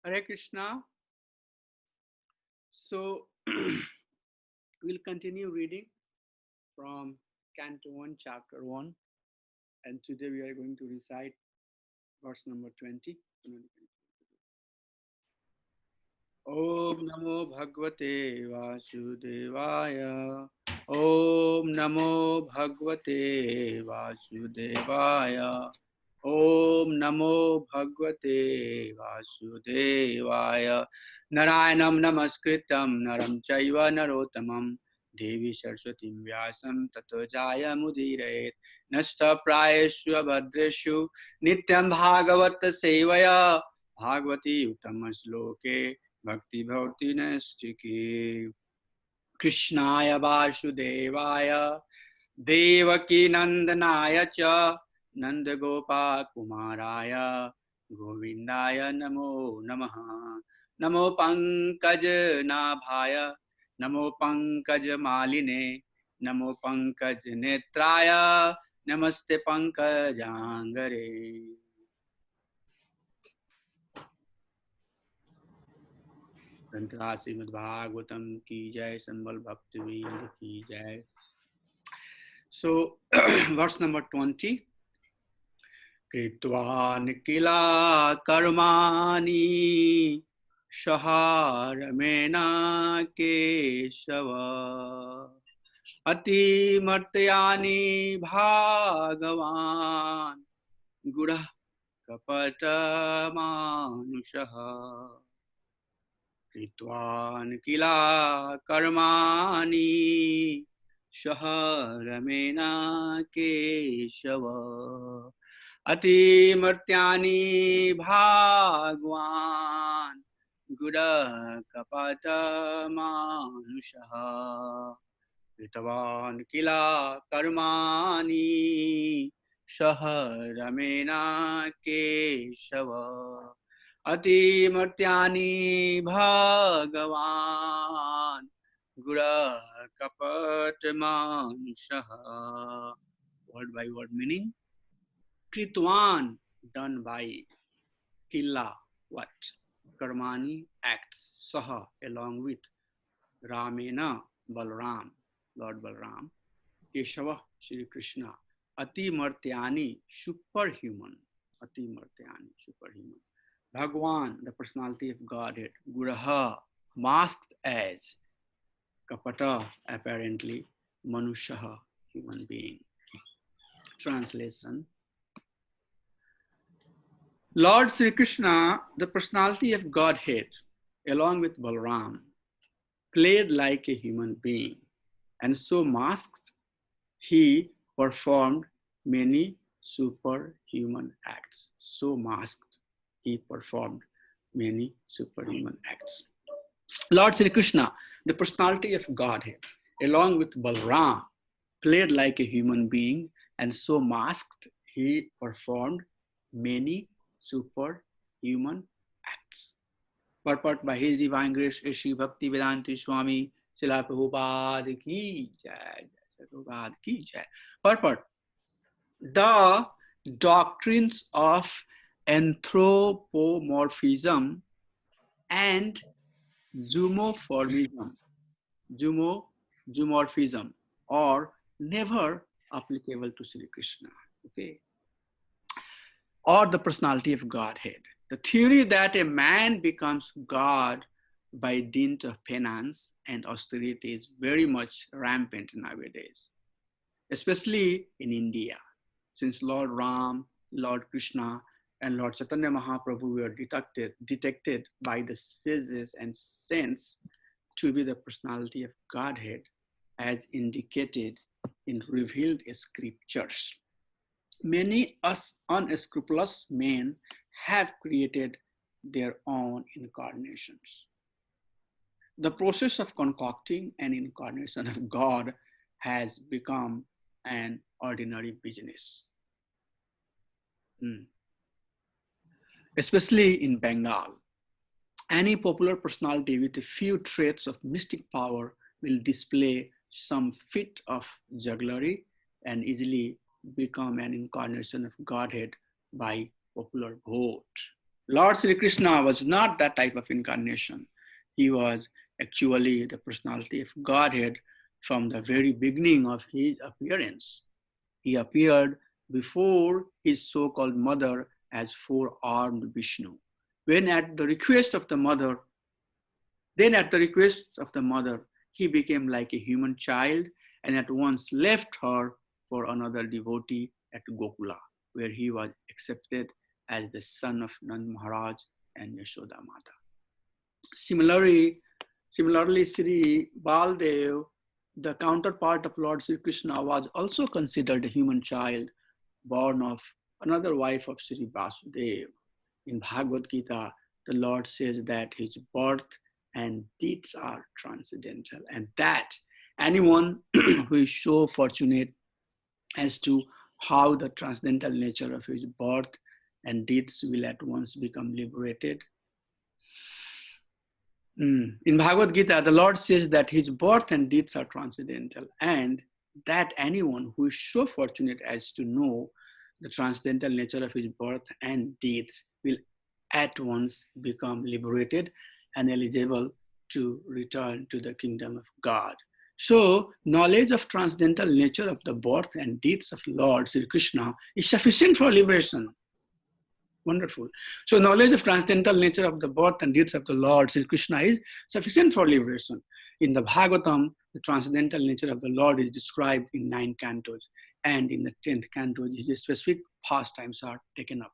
Hare Krishna. So we'll continue reading from Canto 1, Chapter 1. And today we are going to recite verse number 20. Om Namo Bhagavate Vasudevaya. Om Namo Bhagavate Vasudevaya. Om Namo Bhagavate Vasudevaya. Narayanam Namaskritam Naram Chaiva Narottamam Devi Saraswati Vyasam Tato Jaya Mudire Nasta Prayeshu Abhadreshu Nityam Bhagavata Sevaya Bhagavati Uttama Bhakti Bhakti Nastiki Krishnaya Vasudevaya Devaki Nandanaya Cha Nanda Gopa Kumaraya Govindaya Namo Namaha Namo Pankaj Nabhaya Namo Pankaj Maline Namo Pankaj Netraya Namaste Pankajangare. ग्रंथराज Shrimad Bhagavatam की जय संबल भक्ति की जय. So verse number 20. Kritva nikila karmani shaharamena keshava ati martyani bhagavan gura kapata manushaha. Kritvan kila karmani shaharamena keshava ati martyani bhagwan gura kapata manushaha. Kritvan kila karmani shaharamena keshava ati martyani bhagavan gura kapat manshaha. Word by word meaning. Kritwan, done by. Killa, what? Karmani, acts. Saha, along with. Ramena, Balram, Lord Balram. Keshava, Shri Krishna. Ati martyani, superhuman. Ati martyani, superhuman. Bhagwan, the personality of Godhead. Guraha, masked as. Kapata, apparently. Manushaha, human being. Translation. Lord Sri Krishna, the personality of Godhead, along with Balram, played like a human being, and so masked, he performed many superhuman acts. So masked, he performed many superhuman acts. Lord Sri Krishna, the personality of Godhead, along with Balram, played like a human being, and so masked, he performed many superhuman acts. Purport by His Divine Grace, Shri Bhakti Vedanti Swami, Srila Prabhupada ki jai. Prabhupada ki jai. Purport. The doctrines of anthropomorphism and zoomorphism are never applicable to Sri Krishna. Okay. Or the personality of Godhead. The theory that a man becomes God by dint of penance and austerity is very much rampant nowadays, especially in India, since Lord Ram, Lord Krishna, and Lord Chaitanya Mahaprabhu were detected by the sages and saints to be the personality of Godhead as indicated in revealed scriptures. Many unscrupulous men have created their own incarnations. The process of concocting an incarnation of God has become an ordinary business. Especially in Bengal, any popular personality with a few traits of mystic power will display some feat of jugglery and easily become an incarnation of Godhead by popular vote. Lord Sri Krishna was not that type of incarnation. He was actually the personality of Godhead from the very beginning of his appearance. He appeared before his so-called mother as four-armed Vishnu. When at the request of the mother, then at the request of the mother, he became like a human child and at once left her for another devotee at Gokula, where he was accepted as the son of Nand Maharaj and Yashoda Mata. Similarly, similarly, Sri Baldev, the counterpart of Lord Sri Krishna, was also considered a human child born of another wife of Sri Vasudev. In Bhagavad Gita, the Lord says that his birth and deeds are transcendental, and that anyone who is so fortunate as to how the transcendental nature of his birth and deeds will at once become liberated. In Bhagavad Gita, the Lord says that his birth and deeds are transcendental, and that anyone who is so fortunate as to know the transcendental nature of his birth and deeds will at once become liberated and eligible to return to the kingdom of God. So, knowledge of transcendental nature of the birth and deeds of Lord Sri Krishna is sufficient for liberation. Wonderful. So knowledge of transcendental nature of the birth and deeds of the Lord Sri Krishna is sufficient for liberation. In the Bhagavatam, the transcendental nature of the Lord is described in 9 cantos, and in the 10th canto, his specific pastimes are taken up.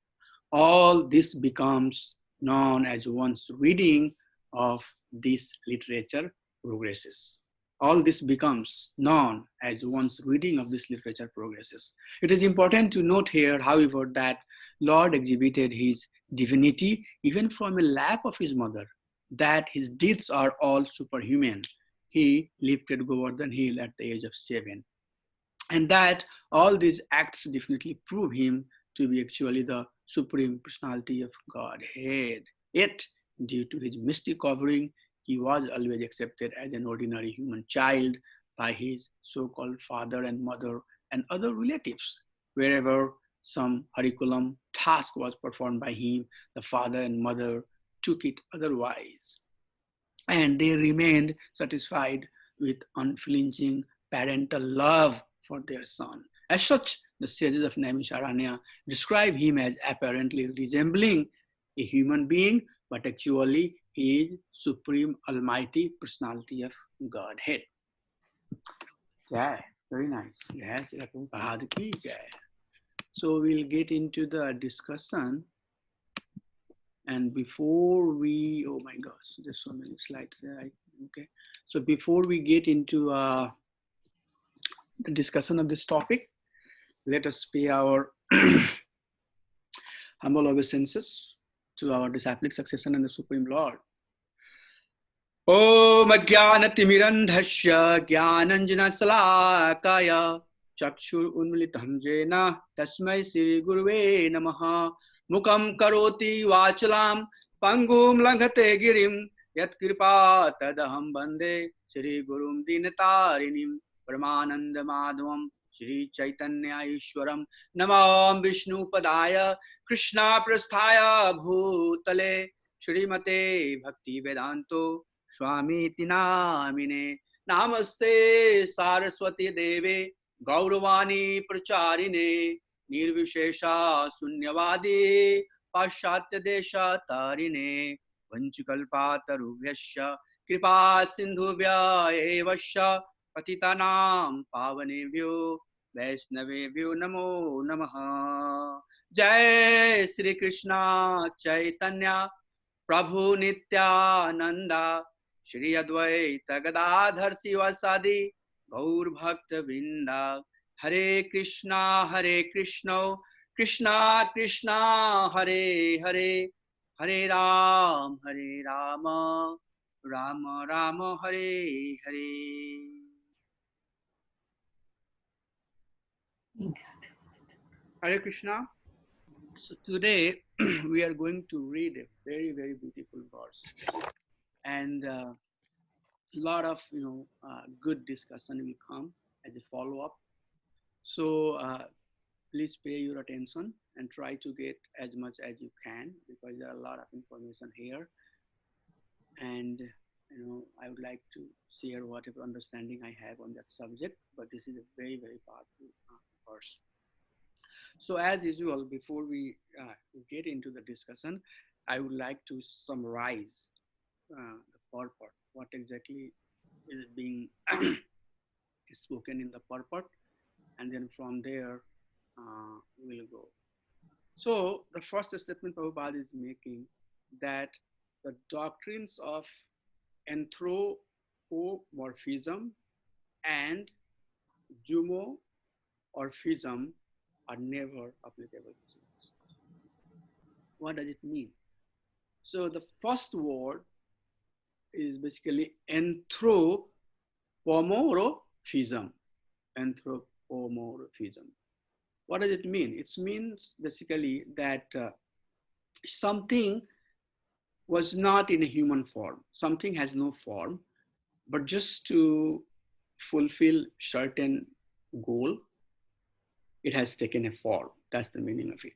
All this becomes known as one's reading of this literature progresses. All this becomes known as one's reading of this literature progresses. It is important to note here, however, that Lord exhibited his divinity even from a lap of his mother, that his deeds are all superhuman. He lifted Govardhan Hill at the age of 7. And that all these acts definitely prove him to be actually the supreme personality of Godhead. Yet, due to his mystic covering, he was always accepted as an ordinary human child by his so-called father and mother and other relatives. Wherever some Harikulam task was performed by him, the father and mother took it otherwise. And they remained satisfied with unflinching parental love for their son. As such, the sages of Naimisharanya describe him as apparently resembling a human being, but actually he is supreme almighty personality of Godhead. Yeah, very nice. Yes, so we'll get into the discussion. And before we, oh my gosh, there's so many slides there. Okay, so before we get into the discussion of this topic, let us pay our humble obeisances to our disciplic successor and the Supreme Lord. Om Ajnanatimirandhasya Jnananjana Chakshur Unmilitam Jena Tasmai Sri Guruve Namaha Mukam Karoti Vachalam Pangum Langhate Girim Yat Kripa Tadaham Bande Sri Gurum Dinatarinim Paramananda Madhavam Sri Chaitanya Ishwaram Namam Vishnu Padaya Krishna Prasthaya Bhutale Srimate Bhakti Vedanto Swami Tinamine Namaste Saraswati Deve Gauravani Pracharine Nirvishesha Sunyavadi Pashatya Desha Tarine Vanchikalpatarubhyasya Kripa Sindhuvya Evasya Patitanam Pavanebhyo Vaisnavebhyo Namo Namaha. Jai Sri Krishna Chaitanya Prabhu Nityananda Shri Advaita Gadadhar Sivasadi Gaur Bhakta Vinda Hare Krishna Krishna Krishna Hare Hare Hare Rama Rama Rama Hare Hare. Hare Krishna. So today we are going to read a very, very beautiful verse, and a lot of good discussion will come as a follow-up. So please pay your attention. and try to get as much as you can, because there are a lot of information here. And I would like to share whatever understanding I have on that subject, but this is a very, very powerful verse. So as usual, before we get into the discussion, I would like to summarize the purport, what exactly is being spoken in the purport, and then from there we'll go. So the first statement Prabhupada is making, that the doctrines of anthropomorphism and zoomorphism are never applicable to science. What does it mean? So the first word is basically anthropomorphism. Anthropomorphism. What does it mean? It means basically that something was not in a human form. Something has no form, but just to fulfill certain goal, it has taken a form. That's the meaning of it.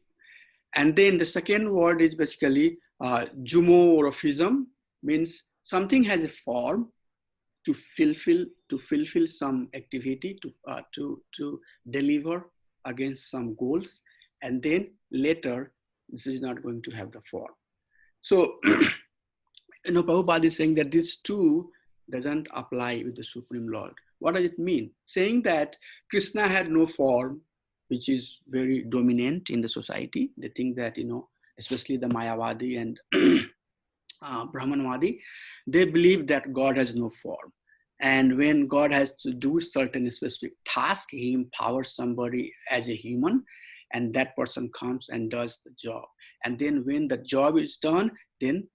And then the second word is basically zoomorphism, means something has a form to fulfill some activity, to deliver against some goals, and then later this is not going to have the form. So Prabhupada is saying that these two doesn't apply with the Supreme Lord. What does it mean? Saying that Krishna had no form, which is very dominant in the society. They think that, especially the Mayavadi and Brahmanwadi, they believe that God has no form. And when God has to do certain specific task, he empowers somebody as a human, and that person comes and does the job. And then when the job is done, then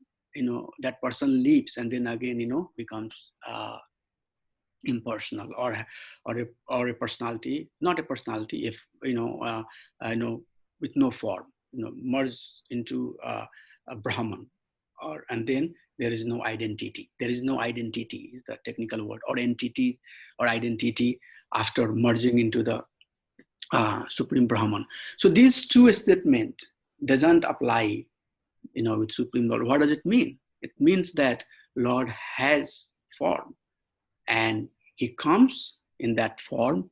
that person leaves, and then again becomes impersonal, or a personality, not a personality, if with no form, merged into a Brahman, and then there is no identity. There is no identity is the technical word, or entity or identity after merging into the Supreme Brahman. So these two statements doesn't apply with Supreme Lord. What does it mean? It means that Lord has form, and he comes in that form,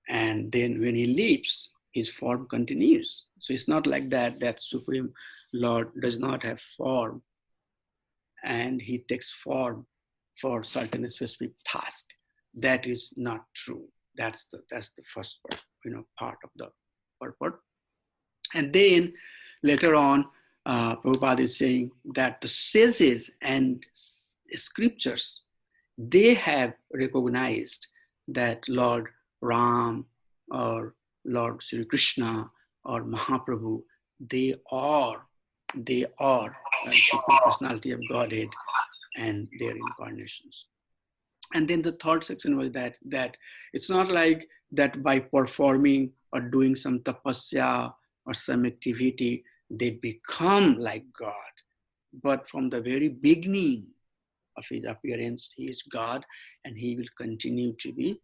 and then when he leaves, his form continues. So it's not like that Supreme Lord does not have form and he takes form for certain specific task. That is not true. That's the first part of the purport. And then later on, Prabhupada is saying that the sages and scriptures, they have recognized that Lord Ram or Lord Sri Krishna or Mahaprabhu, they are the Supreme Personality of Godhead and their incarnations. And then the third section was that it's not like that by performing or doing some tapasya or some activity, they become like God. But from the very beginning of his appearance, he is God, and he will continue to be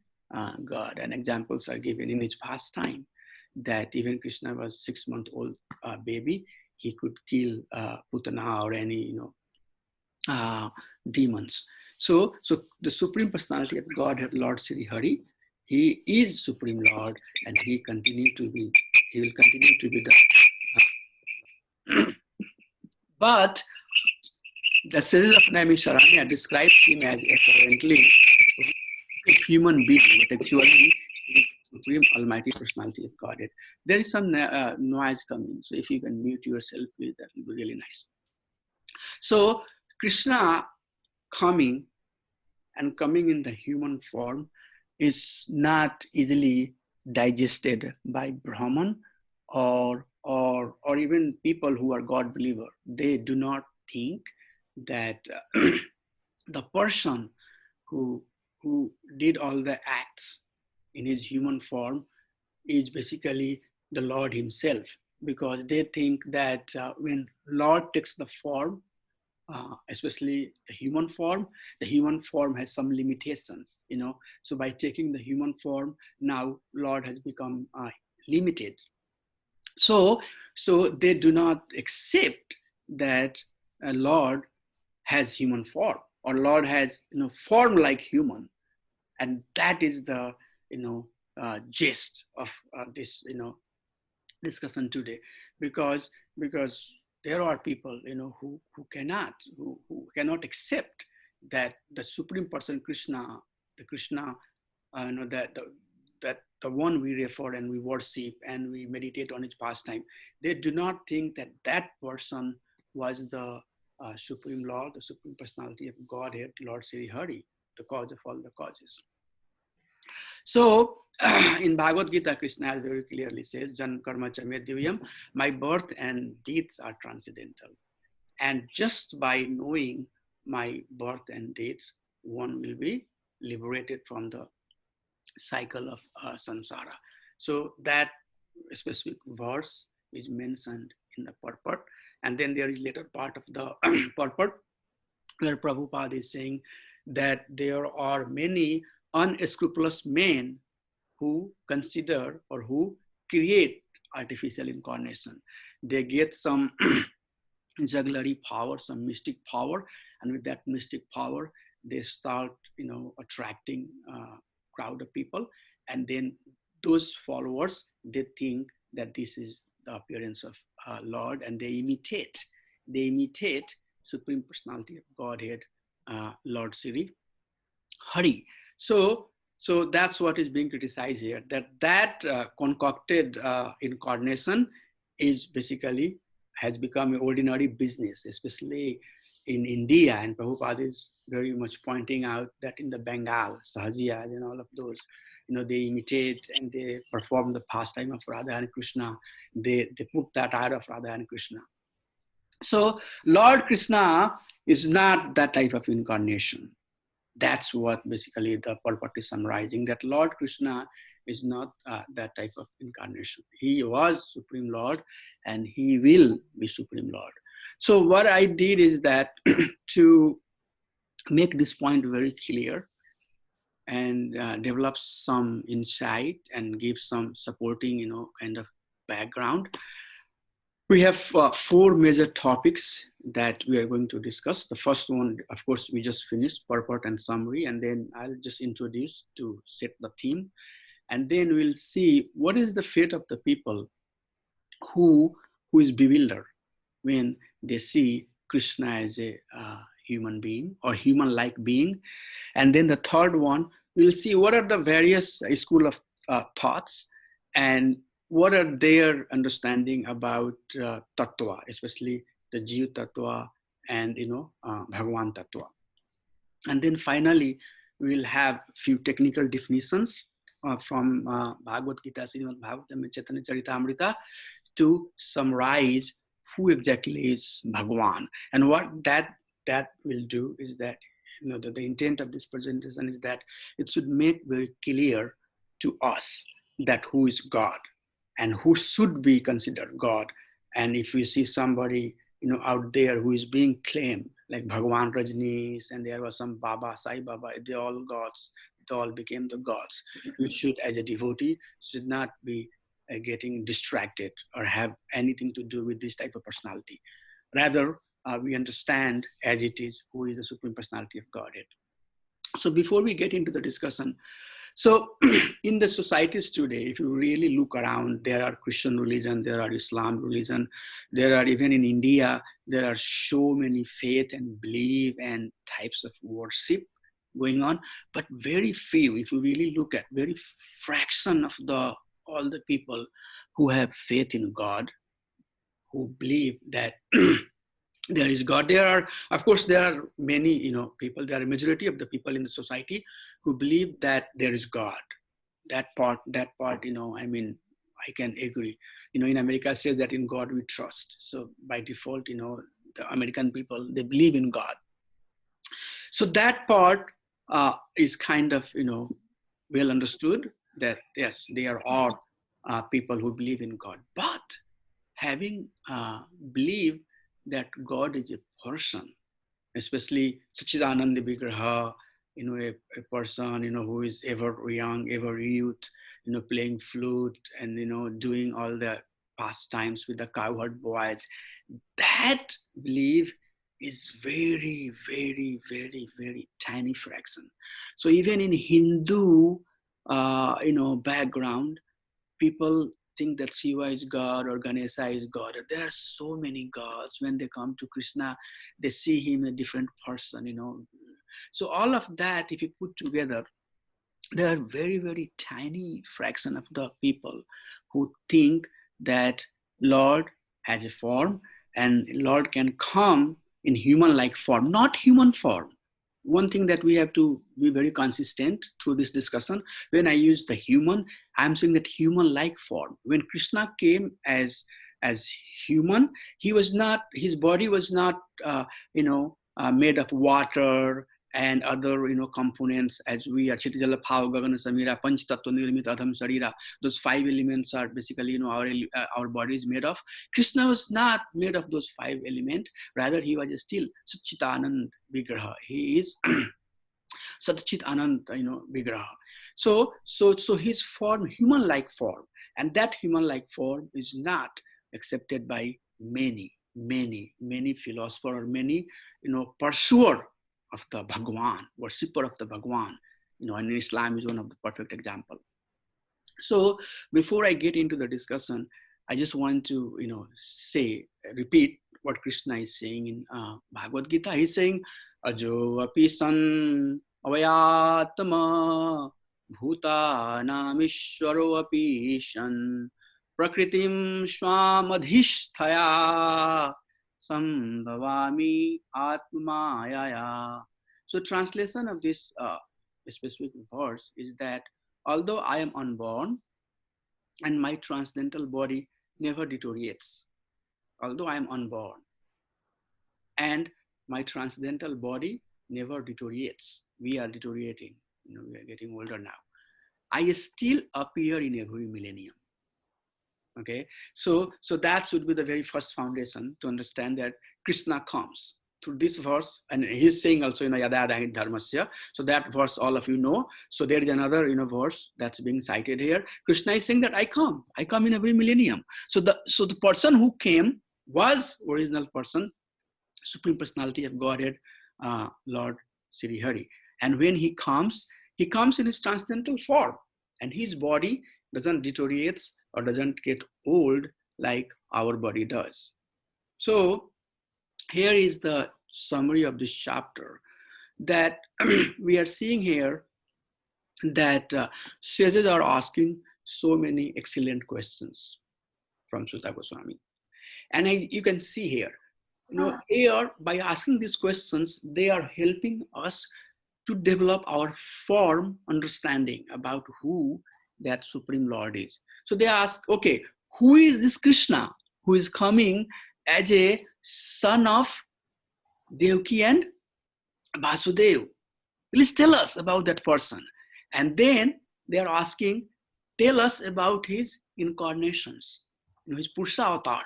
God. And examples are given in his pastime that even Krishna was 6-month-old baby, he could kill Putana or any demons. So the Supreme Personality of Godhead, Lord Sri Hari, he is Supreme Lord, and he will continue to be the but the sages of Naimisharanya describes him as apparently a human being, but actually Supreme Almighty Personality of Godhead. There is some noise coming, so if you can mute yourself, please, that will be really nice. So Krishna coming in the human form is not easily digested by Brahman or even people who are God believer. They do not think that the person who did all the acts in his human form is basically the Lord himself, because they think that when Lord takes the form, especially the human form has some limitations, So by taking the human form, now Lord has become limited. So, so they do not accept that a Lord has human form, or Lord has, form like human. And that is the, gist of this, discussion today. Because because there are people, who cannot accept that the supreme person Krishna, the Krishna, that the one we refer and we worship and we meditate on his pastime, they do not think that that person was the supreme Lord, the supreme personality of Godhead, Lord Sri Hari, the cause of all the causes. So in Bhagavad Gita, Krishna very clearly says, Jan karma chame divyam, my birth and deeds are transcendental. And just by knowing my birth and deeds, one will be liberated from the cycle of samsara. So that specific verse is mentioned in the purport. And then there is later part of the purport where Prabhupada is saying that there are many unscrupulous men who consider or who create artificial incarnation. They get some jugglery power, some mystic power, and with that mystic power, they start, attracting a crowd of people, and then those followers, they think that this is the appearance of Lord, and they imitate Supreme Personality of Godhead, Lord Sri Hari. So that's what is being criticized here. That concocted incarnation is basically has become an ordinary business, especially in India. And Prabhupada is very much pointing out that in the Bengal, Sahajiyas and all of those, they imitate and they perform the pastime of Radha and Krishna. They put that out of Radha and Krishna. So Lord Krishna is not that type of incarnation. That's what basically the purport is summarizing, that Lord Krishna is not that type of incarnation. He was Supreme Lord and he will be Supreme Lord. So what I did is that to make this point very clear and develop some insight and give some supporting, kind of background, we have 4 major topics that we are going to discuss. The first one, of course, we just finished, purport and summary, and then I'll just introduce to set the theme. And then we'll see what is the fate of the people who is bewildered when they see Krishna as a human being or human-like being. And then the third one, we'll see what are the various school of thoughts and what are their understanding about tattva, especially the Jiv tattva and Bhagwan tattva. And then finally, we will have few technical definitions from Bhagavad Gita, Srimad Bhagavatam and Chaitanya Charitamrita to summarize who exactly is Bhagwan. And what that will do is that, the intent of this presentation is that it should make very clear to us that who is God and who should be considered God. And if we see somebody, out there who is being claimed, like Bhagwan Rajneesh, and there was some Baba, Sai Baba, they all gods, they all became the gods. We should, as a devotee, should not be getting distracted or have anything to do with this type of personality. Rather, we understand as it is who is the Supreme Personality of Godhead. So before we get into the discussion, so in the societies today, if you really look around, there are Christian religion, there are Islam religion, there are even in India, there are so many faith and belief and types of worship going on, but very few, if you really look at very fraction of all the people who have faith in God, who believe that there is God. There are, of course, there are many, people, there are a majority of the people in the society who believe that there is God. That part, I mean, I can agree. In America says that in God we trust. So by default, the American people, they believe in God. So that part is kind of, well understood that yes, there are people who believe in God. But having believed that God is a person, especially Sachidananda Vigraha, a person, who is ever young, ever youth, playing flute and, doing all the pastimes with the cowherd boys. That belief is very, very, very, very tiny fraction. So even in Hindu, background, people think that Shiva is God or Ganesha is God. There are so many gods. When they come to Krishna, they see him a different person. So all of that, if you put together, there are very, very tiny fraction of the people who think that Lord has a form and Lord can come in human-like form, not human form. One thing that we have to be very consistent through this discussion, when I use the human, I'm saying that human-like form. When Krishna came as human, his body was not made of water and other components, as we are Chitijala Phao Gagana Samira Panch Tattva Nirmit Adham Sarira. Those 5 elements are basically our body is made of. Krishna was not made of those 5 elements. Rather, he was still Satchitanand Vigraha. He is Satchit Anand, Vigraha. So his form, human-like form, and that human-like form is not accepted by many philosophers or many pursuer of the Bhagwan, worshipper of the Bhagwan, and Islam is one of the perfect example. So before I get into the discussion, I just want to repeat what Krishna is saying in Bhagavad Gita. He's saying, Ajo api san avayatma bhutanamishwaro api shan prakritim swamadhisthaya sambhavami atmayaya. So translation of this specific verse is that although I am unborn and my transcendental body never deteriorates, although I am unborn and my transcendental body never deteriorates, we are deteriorating, we are getting older now, I still appear in every millennium. Okay, so that should be the very first foundation to understand that Krishna comes through this verse, and he's saying also yada yada dharmasya. So that verse all of you know. So there is another verse that's being cited here. Krishna is saying that I come in every millennium. So the person who came was original person, Supreme Personality of Godhead, Lord Sri Hari. And when he comes in his transcendental form, and his body doesn't deteriorate or doesn't get old like our body does. So here is the summary of this chapter, that we are seeing here that sages are asking so many excellent questions from Sutta Goswami. And you can see here, here by asking these questions, they are helping us to develop our form understanding about who that Supreme Lord is. So they ask, okay, who is this Krishna who is coming as a son of Devaki and Vasudev? Please tell us about that person. And then they are asking, tell us about his incarnations, his Purusha avatar,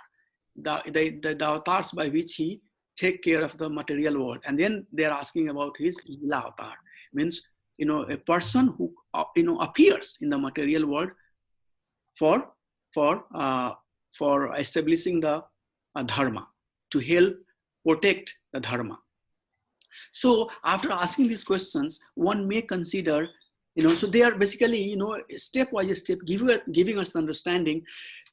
the avatars by which he take care of the material world. And then they are asking about his Lila avatar, means a person who appears in the material world for establishing the dharma, to help protect the dharma. So after asking these questions, one may consider, so they are basically, step by step giving us the understanding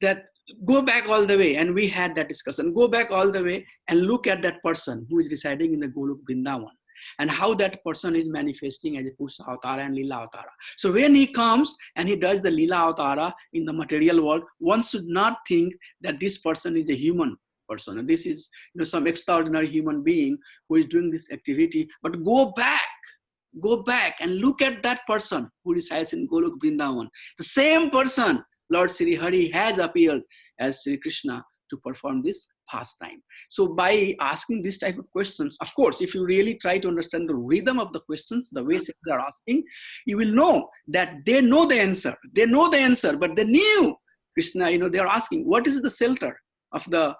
that go back all the way, and we had that discussion, go back all the way and look at that person who is residing in the Golok Vrindavan, and how that person is manifesting as a Purusha Avatara and Lila Avatara. So when he comes and he does the Lila Avatara in the material world, one should not think that this person is a human person, and this is some extraordinary human being who is doing this activity. But go back and look at that person who resides in Golok Vrindavan. The same person, Lord Sri Hari, has appeared as Sri Krishna to perform this pastime. So by asking this type of questions, of course, if you really try to understand the rhythm of the questions, the way they are asking, you will know that they know the answer. They know the answer, but they knew Krishna, they are asking, what is the shelter of the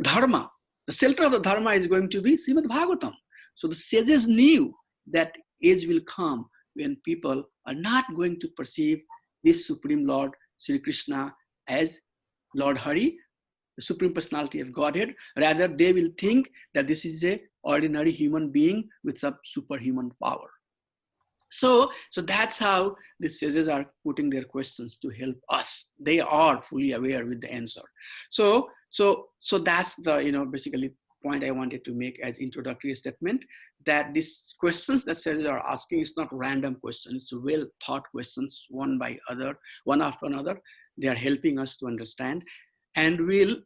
dharma? The shelter of the dharma is going to be Srimad Bhagavatam. So the sages knew that age will come when people are not going to perceive this Supreme Lord, Sri Krishna, as Lord Hari, the Supreme Personality of Godhead. Rather, they will think that this is a ordinary human being with some superhuman power. So that's how the sages are putting their questions to help us. They are fully aware with the answer. So that's the basically point I wanted to make as introductory statement, that these questions that sages are asking is not random questions, it's well thought questions, one after another. They are helping us to understand, and we'll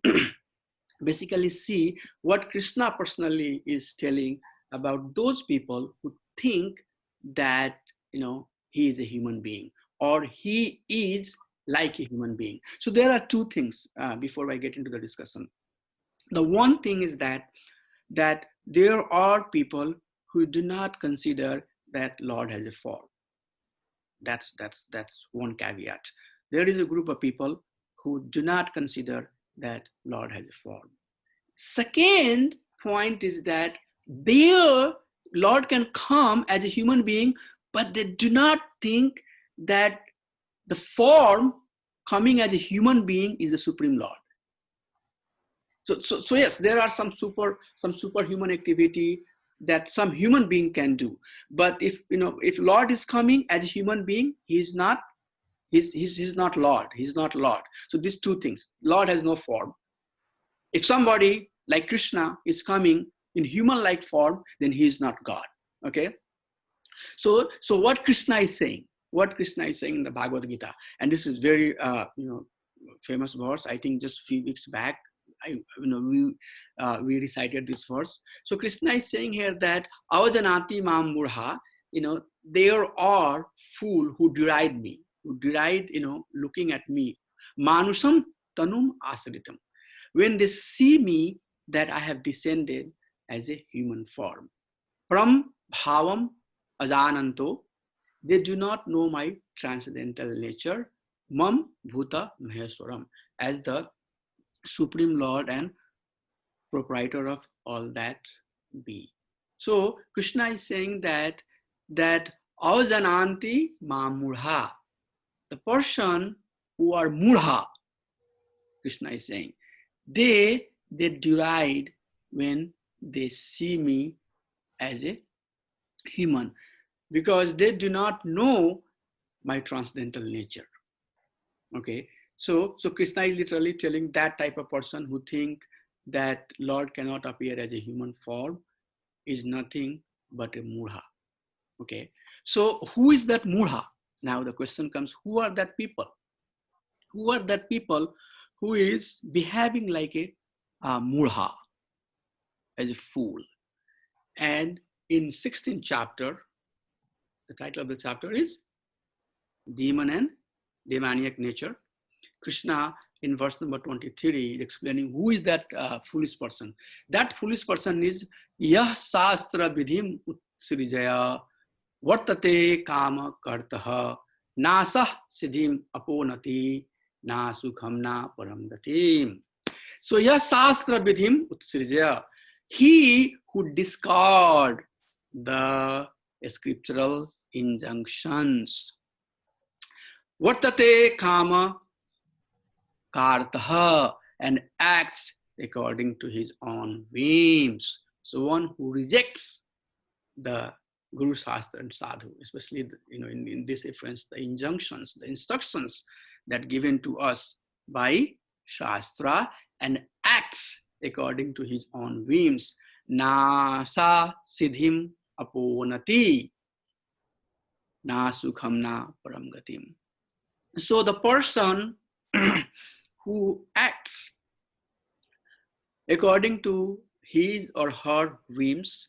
basically see what Krishna personally is telling about those people who think that he is a human being, or he is like a human being. So there are two things before I get into the discussion. The one thing is that there are people who do not consider that Lord has a form. That's one caveat. There is a group of people who do not consider that Lord has a form. Second point is that their Lord can come as a human being, but they do not think that the form coming as a human being is the Supreme Lord. So yes, there are some superhuman activity that some human being can do. But if Lord is coming as a human being, he's not Lord. He's not Lord. So these two things. Lord has no form. If somebody like Krishna is coming in human-like form, then he is not God. Okay. So what Krishna is saying in the Bhagavad Gita, and this is very famous verse. I think just a few weeks back, we recited this verse. So Krishna is saying here that avajanati mam murha, there are fools who deride me, looking at me, manusam tanum asritam, when they see me that I have descended as a human form. From bhavam ajananto, they do not know my transcendental nature, mam bhuta maheswaram, as the Supreme Lord and proprietor of all that be. So Krishna is saying that avajananti ma murha, the person who are murha, Krishna is saying, they deride when they see me as a human, because they do not know my transcendental nature. Okay, so Krishna is literally telling that type of person who think that Lord cannot appear as a human form is nothing but a murha. Okay, so who is that murha? Now the question comes, who are that people? Who are that people who is behaving like a murha, as a fool? And in 16th chapter, the title of the chapter is Demon and Demoniac Nature. Krishna in verse number 23 is explaining who is that foolish person. That foolish person is Yah Sastra Vidhim Utsrijaya Vartate Kama Kartaha Nasah Siddhim Aponati Na Sukham Na Paramgatim. So Yah Sastra Vidhim Utsrijaya, he who discard the scriptural injunctions. Vartate Kama Kartaha, and acts according to his own whims. So one who rejects the Guru Shastra and Sadhu, especially in this reference, the injunctions, the instructions that given to us by Shastra, and acts according to his own whims. Nasa siddhim aponati, na sukham na paramgatim. So the person who acts according to his or her whims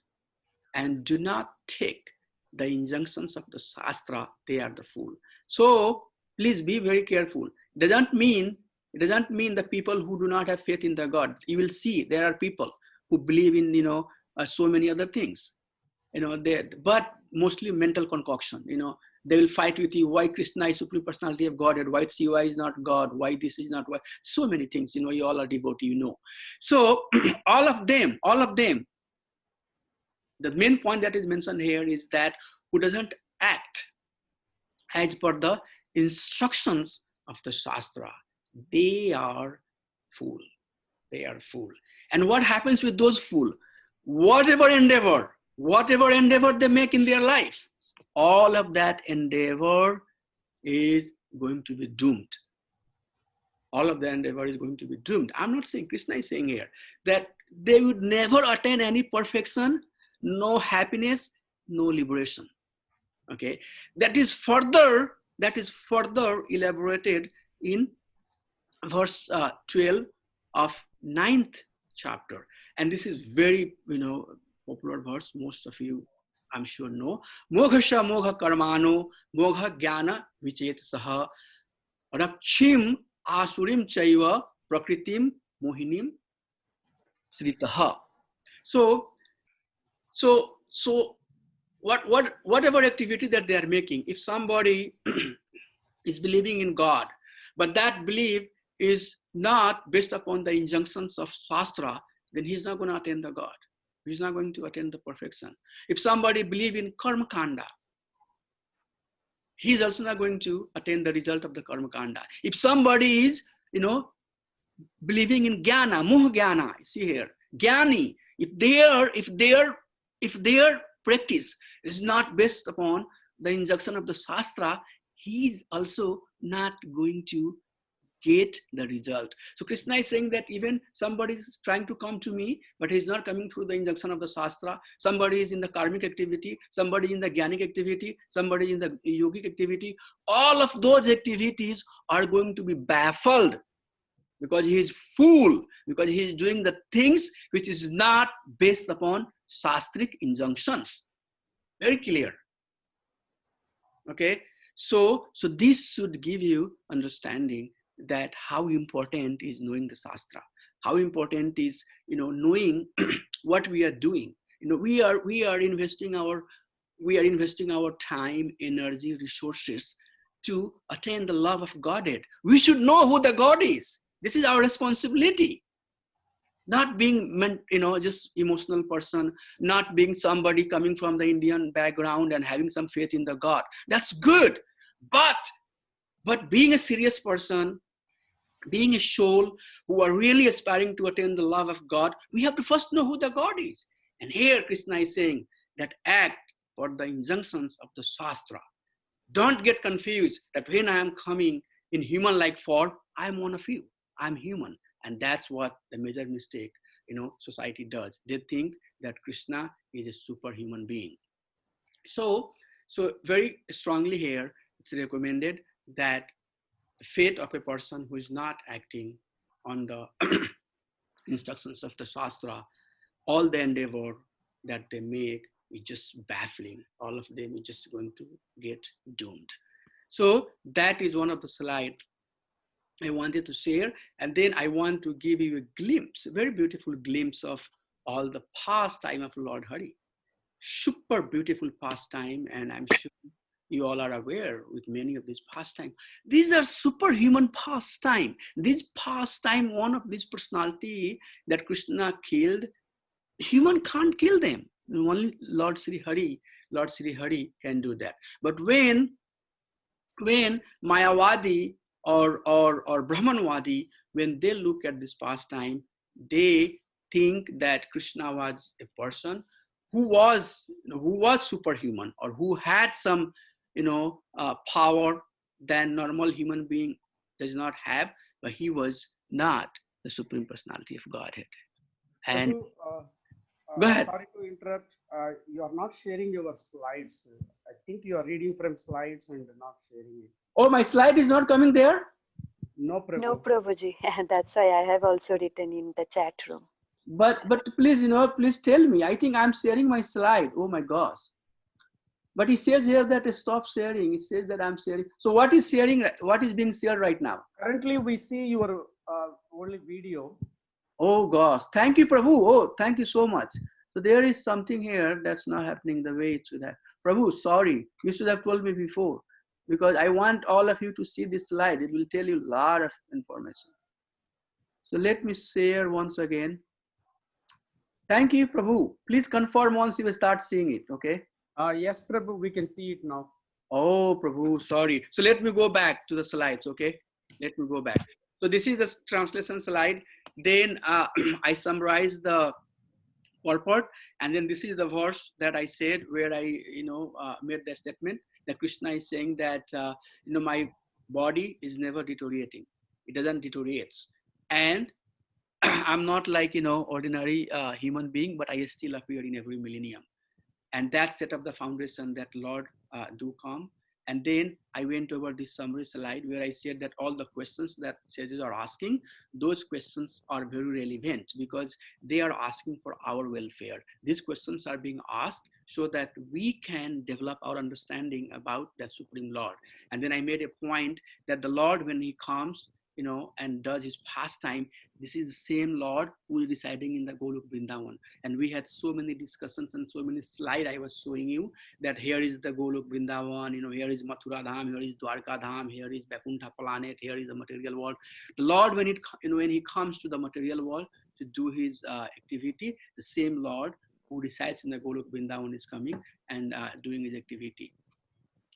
and do not take the injunctions of the Shastra, they are the fool. So please be very careful. It doesn't mean the people who do not have faith in the God. You will see there are people who believe in so many other things, but mostly mental concoction. They will fight with you. Why Krishna is Supreme Personality of Godhead? Why Shiva is not God? Why this is not what? So many things. You all are devotee. So all of them. The main point that is mentioned here is that who doesn't act as per the instructions of the Shastra, they are fool. They are fool. And what happens with those fool? Whatever endeavor they make in their life, all of that endeavor is going to be doomed. All of the endeavor is going to be doomed. I'm not saying, Krishna is saying here that they would never attain any perfection, no happiness, no liberation. Okay, that is further elaborated in verse 12 of 9th chapter. And this is very, popular verse. Most of you, I'm sure, know. Moghasha mogha karmano mogha jnana vichet saha rakshim asurim chaiva prakritim mohinim sritaha. So whatever activity that they are making, if somebody is believing in God, but that belief is not based upon the injunctions of Shastra, then he's not going to attain the God. He's not going to attain the perfection. If somebody believes in karma kanda, he's also not going to attain the result of the karma kanda. If somebody is, believing in jnana, moha jnana, see here, jnani, if their practice is not based upon the injunction of the Shastra, he's also not going to get the result. So Krishna is saying that even somebody is trying to come to me, but he's not coming through the injunction of the Shastra. Somebody is in the karmic activity, somebody in the jnanic activity, somebody in the yogic activity. All of those activities are going to be baffled because he is fool, because he is doing the things which is not based upon Shastric injunctions. Very clear. Okay, so this should give you understanding that how important is knowing the Shastra, how important is knowing what we are doing. We are investing our time, energy, resources to attain the love of Godhead. We should know who the God is. This is our responsibility. Not being just emotional person, not being somebody coming from the Indian background and having some faith in the God. That's good, but being a serious person, being a soul who are really aspiring to attain the love of God, we have to first know who the God is. And here Krishna is saying that act for the injunctions of the Shastra. Don't get confused that when I am coming in human-like form, I'm one of you. I'm human. And that's what the major mistake, society does. They think that Krishna is a superhuman being. So very strongly here, it's recommended that the faith of a person who is not acting on the instructions of the Shastra, all the endeavor that they make is just baffling. All of them is just going to get doomed. So that is one of the slides I wanted to share. And then I want to give you a glimpse, a very beautiful glimpse of all the pastime of Lord Hari. Super beautiful pastime, and I'm sure you all are aware with many of these pastime. These are superhuman pastime. These pastime, one of these personality that Krishna killed, human can't kill them. Only Lord Sri Hari can do that. But when Mayavadi or Brahmanwadi, when they look at this pastime, they think that Krishna was a person who was superhuman, or who had some power than normal human being does not have, but he was not the Supreme Personality of Godhead. And go ahead. Sorry to interrupt. You are not sharing your slides. I think you are reading from slides and not sharing it. Oh, my slide is not coming there? No, Prabhu. No, Prabhuji. That's why I have also written in the chat room. But please, please tell me. I think I'm sharing my slide. Oh my gosh. But it says here that stop sharing. It says that I'm sharing. So what is sharing? What is being shared right now? Currently, we see your only video. Oh gosh. Thank you, Prabhu. Oh, thank you so much. So there is something here that's not happening the way it should have. Prabhu, sorry. You should have told me before, because I want all of you to see this slide. It will tell you a lot of information. So let me share once again. Thank you, Prabhu. Please confirm once you start seeing it, okay? Yes, Prabhu, we can see it now. Oh, Prabhu, sorry. So let me go back to the slides, okay? Let me go back. So this is the translation slide. Then I summarize the purport, and then this is the verse that I said where I made the statement that Krishna is saying that my body is never deteriorating. It doesn't deteriorate, and I'm not like ordinary human being, but I still appear in every millennium, and that set up the foundation that Lord do come. And then I went over this summary slide where I said that all the questions that sages are asking, those questions are very relevant because they are asking for our welfare. These questions are being asked so that we can develop our understanding about the Supreme Lord. And then I made a point that the Lord, when he comes, and does his pastime, this is the same Lord who is residing in the Golok Vrindavan. And we had so many discussions and so many slides I was showing you that here is the Golok Vrindavan, here is Mathura Dham, here is Dwarka Dham, here is Vaikuntha planet, here is the material world. The Lord, when he comes to the material world to do his activity, the same Lord who resides in the Golok Vrindavan is coming and doing his activity.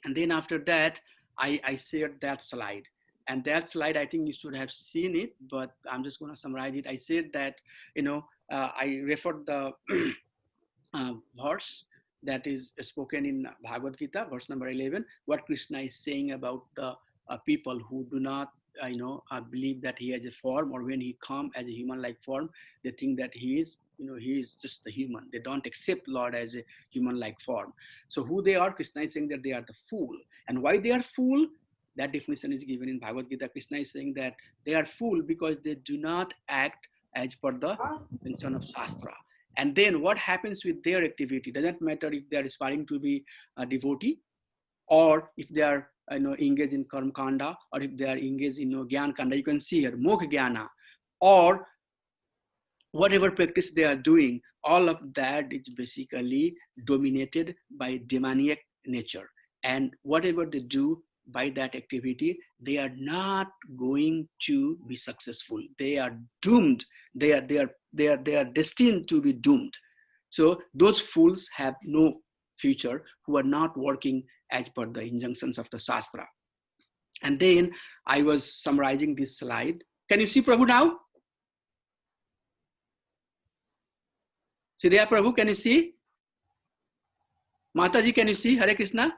And then after that, I shared that slide. And that slide, I think you should have seen it, but I'm just going to summarize it. I said that, I referred the verse that is spoken in Bhagavad Gita, verse number 11, what Krishna is saying about the people who do not, believe that he has a form, or when he come as a human-like form, they think that he is just the human. They don't accept Lord as a human-like form. So who they are, Krishna is saying that they are the fool. And why they are fool? That definition is given in Bhagavad Gita. Krishna is saying that they are fool because they do not act as per the mention of Shastra. And then what happens with their activity? Doesn't matter if they are aspiring to be a devotee, or if they are engaged in karma kanda, or if they are engaged in gyan kanda. You can see here mokha jnana, or whatever practice they are doing, all of that is basically dominated by demoniac nature. And whatever they do by that activity, they are not going to be successful. They are doomed. They are destined to be doomed. So those fools have no future who are not working as per the injunctions of the Shastra. And then I was summarizing this slide. Can you see Prabhu now? Siddhya Prabhu, can you see? Mataji, can you see? Hare Krishna?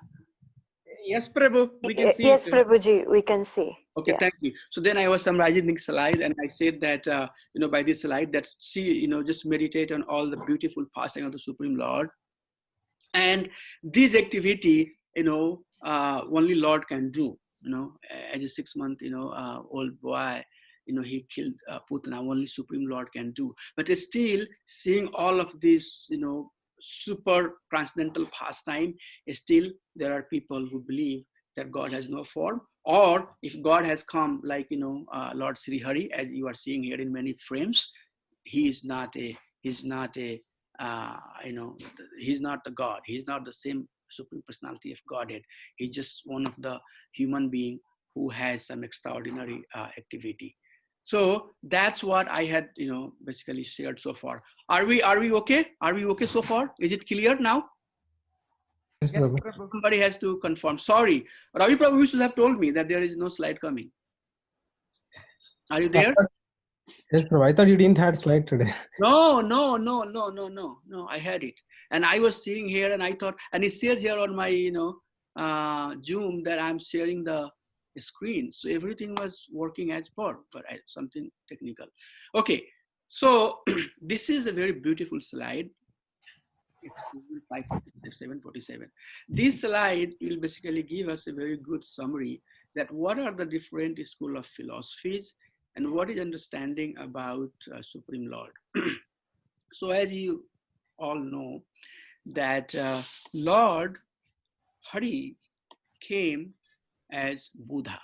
Yes, Prabhu, we can see. Yes, Prabhuji, we can see. Okay, Yeah. thank you. So then I was summarizing the slide, and I said that, by this slide, that see, just meditate on all the beautiful passing of the Supreme Lord. And this activity, only Lord can do. As a 6-month, old boy, he killed Putana. Only Supreme Lord can do. But still, seeing all of this, super transcendental pastime, still there are people who believe that God has no form, or if God has come, like Lord Sri Hari, as you are seeing here in many frames, he's not the God. He's not the same Supreme Personality of Godhead. He's just one of the human being who has some extraordinary activity. So that's what I had, basically shared so far. Are we okay? Are we okay so far? Is it clear now? Yes, Prabhu. Somebody has to confirm. Sorry, Ravi Prabhu, you should have told me that there is no slide coming. Are you there? Yes, Prabhu. I thought you didn't have slide today. No, I had it. And I was seeing here and I thought, and it says here on my, Zoom that I'm sharing the screen. So everything was working as per, but something technical. Okay, so this is a very beautiful slide. It's 747. This slide will basically give us a very good summary that what are the different school of philosophies and what is understanding about Supreme Lord. So as you all know that Lord Hari came as Buddha.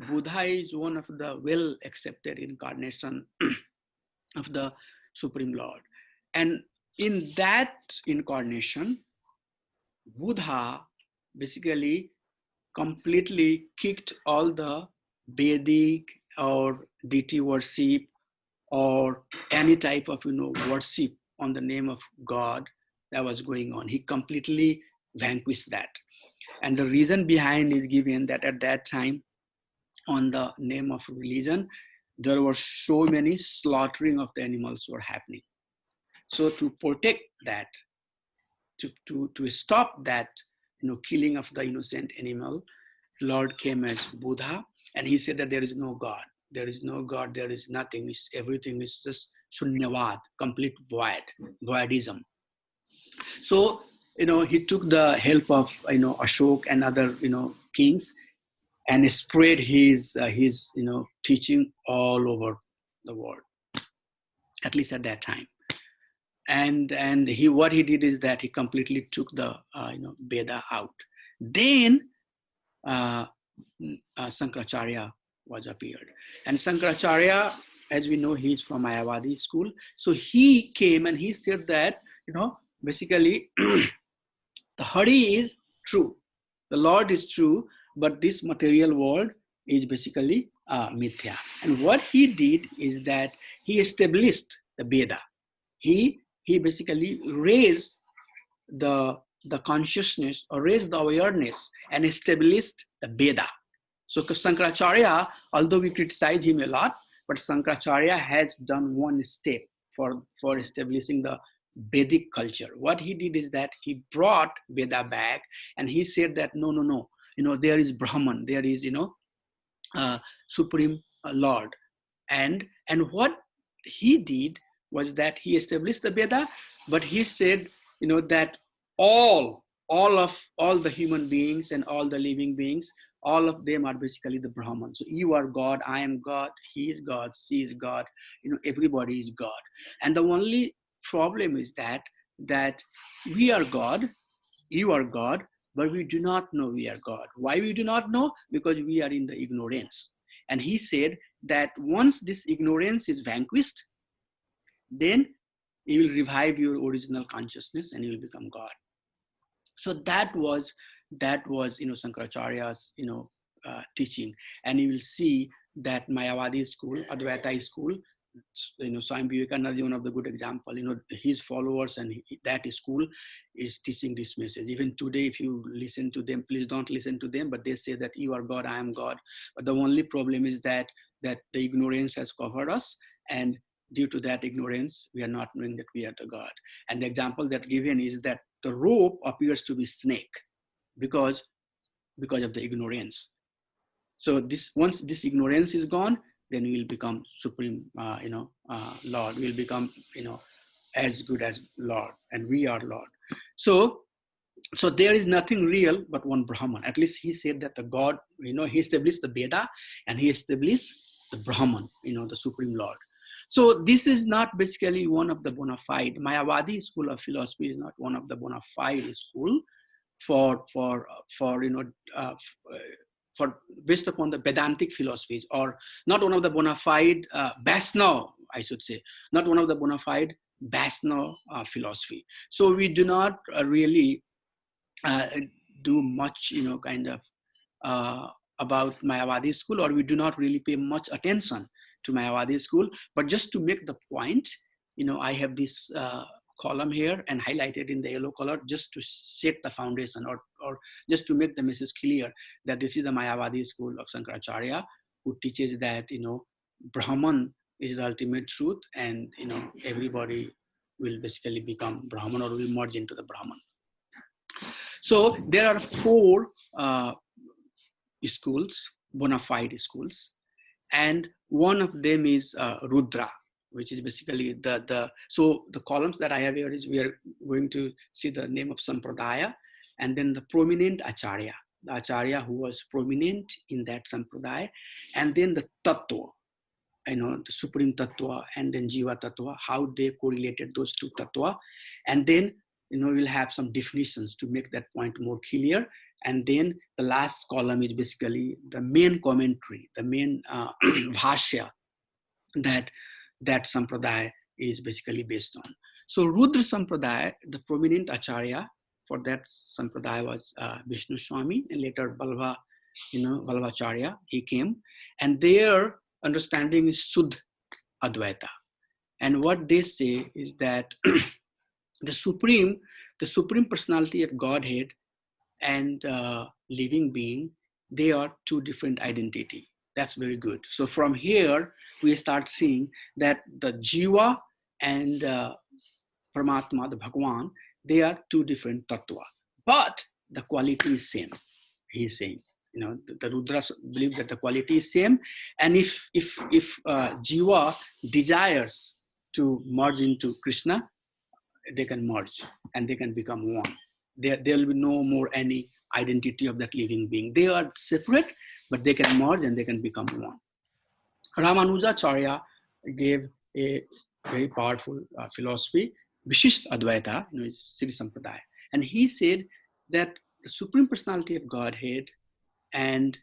Buddha is one of the well accepted incarnation of the Supreme Lord. And in that incarnation, Buddha basically completely kicked all the Vedic or deity worship or any type of worship on the name of God that was going on. He completely vanquished that. And the reason behind is given that at that time, on the name of religion, there were so many slaughtering of the animals were happening. So to protect that, to stop that, killing of the innocent animal, Lord came as Buddha, and he said that there is no God. There is no God. There is nothing. Everything is just shunyavad, complete void, voidism. So, he took the help of, Ashok and other, kings, and spread his teaching all over the world, at least at that time. And he, what he did is that he completely took the Veda out. Then Sankaracharya was appeared, and Sankaracharya, as we know, he's from Mayavadi school. So he came and he said that basically the Hari is true, the Lord is true, but this material world is basically mithya. And what he did is that he established the Veda. He basically raised the consciousness, or raised the awareness, and established the Veda. So Sankaracharya, although we criticize him a lot, but Sankaracharya has done one step for establishing the Vedic culture. What he did is that he brought Veda back, and he said that no, there is Brahman, there is Supreme Lord, and what he did was that he established the Veda, but he said that all the human beings and all the living beings, all of them are basically the Brahman. So you are God, I am God, he is God, she is God, everybody is God. And the only problem is that we are God, you are God, but we do not know we are God. Why we do not know? Because we are in the ignorance. And he said that once this ignorance is vanquished, then you will revive your original consciousness and you will become God. So that was Sankaracharya's teaching. And you will see that Mayavadi school, Advaita school, Swami Vivekananda is one of the good example. His followers and that school is teaching this message. Even today, if you listen to them, please don't listen to them, but they say that you are God, I am God. But the only problem is that the ignorance has covered us, and due to that ignorance, we are not knowing that we are the God. And the example that given is that the rope appears to be snake because of the ignorance. So once this ignorance is gone, then we will become supreme, Lord. We will become, as good as Lord, and we are Lord. So there is nothing real but one Brahman. At least he said that the God, he established the Veda, and he established the Brahman, the supreme Lord. So this is not basically one of the bona fide. Mayavadi school of philosophy is not one of the bona fide school for based upon the Vedantic philosophies, or not one of the bona fide Vaishnava, I should say, not one of the bona fide Vaishnava philosophy. So we do not really do much, about Mayavadi school, or we do not really pay much attention to Mayavadi school. But just to make the point, I have this column here and highlighted in the yellow color just to set the foundation, or just to make the message clear that this is the Mayavadi school of Sankaracharya, who teaches that Brahman is the ultimate truth, and everybody will basically become Brahman, or will merge into the Brahman. So there are 4 schools, bona fide schools, and one of them is Rudra, which is basically so the columns that I have here is, we are going to see the name of Sampradaya, and then the prominent Acharya, the Acharya who was prominent in that Sampradaya, and then the Tattva, the Supreme Tattva, and then Jiva Tattva, how they correlated those 2 Tattva, and then we'll have some definitions to make that point more clear. And then the last column is basically the main commentary, the main bhashya that Sampradaya is basically based on. So Rudra Sampradaya, the prominent Acharya for that Sampradaya was Vishnu Swami, and later Balvacharya, he came, and their understanding is Suddha Advaita. And what they say is that the supreme personality of Godhead and living being, they are 2 different identity. That's very good. So from here, we start seeing that the Jiva and Paramatma, the Bhagwan, they are two different tattva, but the quality is same. He is saying, the Rudras believe that the quality is same, and if Jiva desires to merge into Krishna, they can merge and they can become one. There will be no more any identity of that living being. They are separate, but they can merge and they can become one. Ramanujacharya gave a very powerful philosophy, Vishisht Advaita, Siddhi Sampradaya. And he said that the Supreme Personality of Godhead and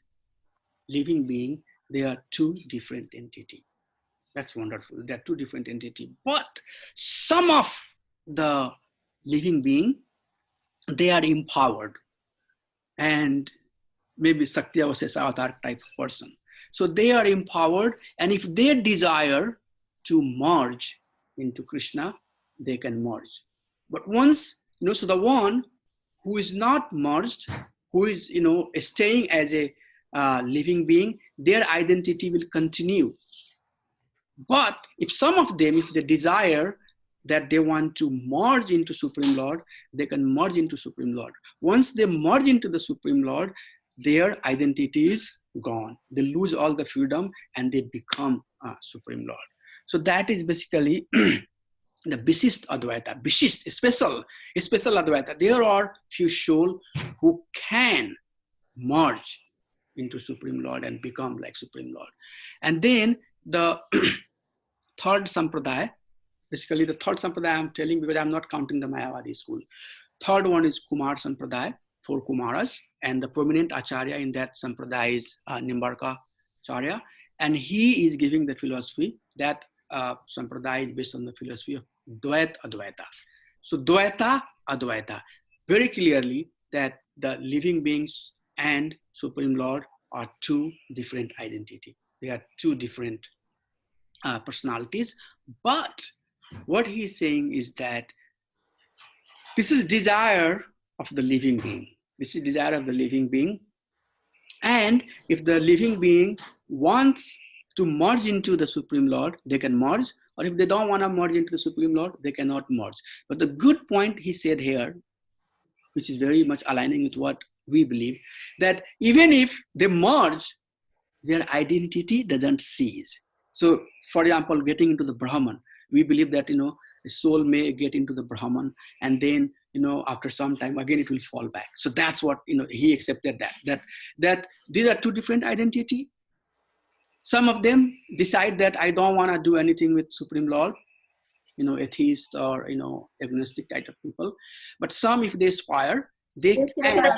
living being, they are two different entities. That's wonderful. They're two different entities. But some of the living being, they are empowered. And maybe Sakya was a avatar type of person. So they are empowered, and if they desire to merge into Krishna, they can merge. But once, so the one who is not merged, who is, staying as a living being, their identity will continue. But if some of them, if they desire that they want to merge into Supreme Lord, they can merge into Supreme Lord. Once they merge into the Supreme Lord, their identity is gone. They lose all the freedom and they become Supreme Lord. So that is basically the Vishisht Advaita, Vishisht, special Advaita. There are few souls who can merge into Supreme Lord and become like Supreme Lord. And then the third Sampradaya, basically the third Sampradaya I'm telling because I'm not counting the Mayavadi school. Third one is Kumar Sampradaya, 4 Kumaras, and the prominent Acharya in that Sampradaya is Nimbarka Acharya, and he is giving the philosophy that Sampradaya is based on the philosophy of Dvaita Advaita. So Dvaita Advaita, very clearly that the living beings and Supreme Lord are two different identities. They are two different personalities. But what he is saying is that this is desire of the living being. This is desire of the living being. And if the living being wants to merge into the Supreme Lord, they can merge. Or if they don't want to merge into the Supreme Lord, they cannot merge. But the good point he said here, which is very much aligning with what we believe, that even if they merge, their identity doesn't cease. So, for example, getting into the Brahman, we believe that, a soul may get into the Brahman, and then, after some time, again, it will fall back. So that's what, he accepted that these are two different identity. Some of them decide that I don't want to do anything with Supreme Lord, atheist or, agnostic type of people. But some, if they aspire, they can,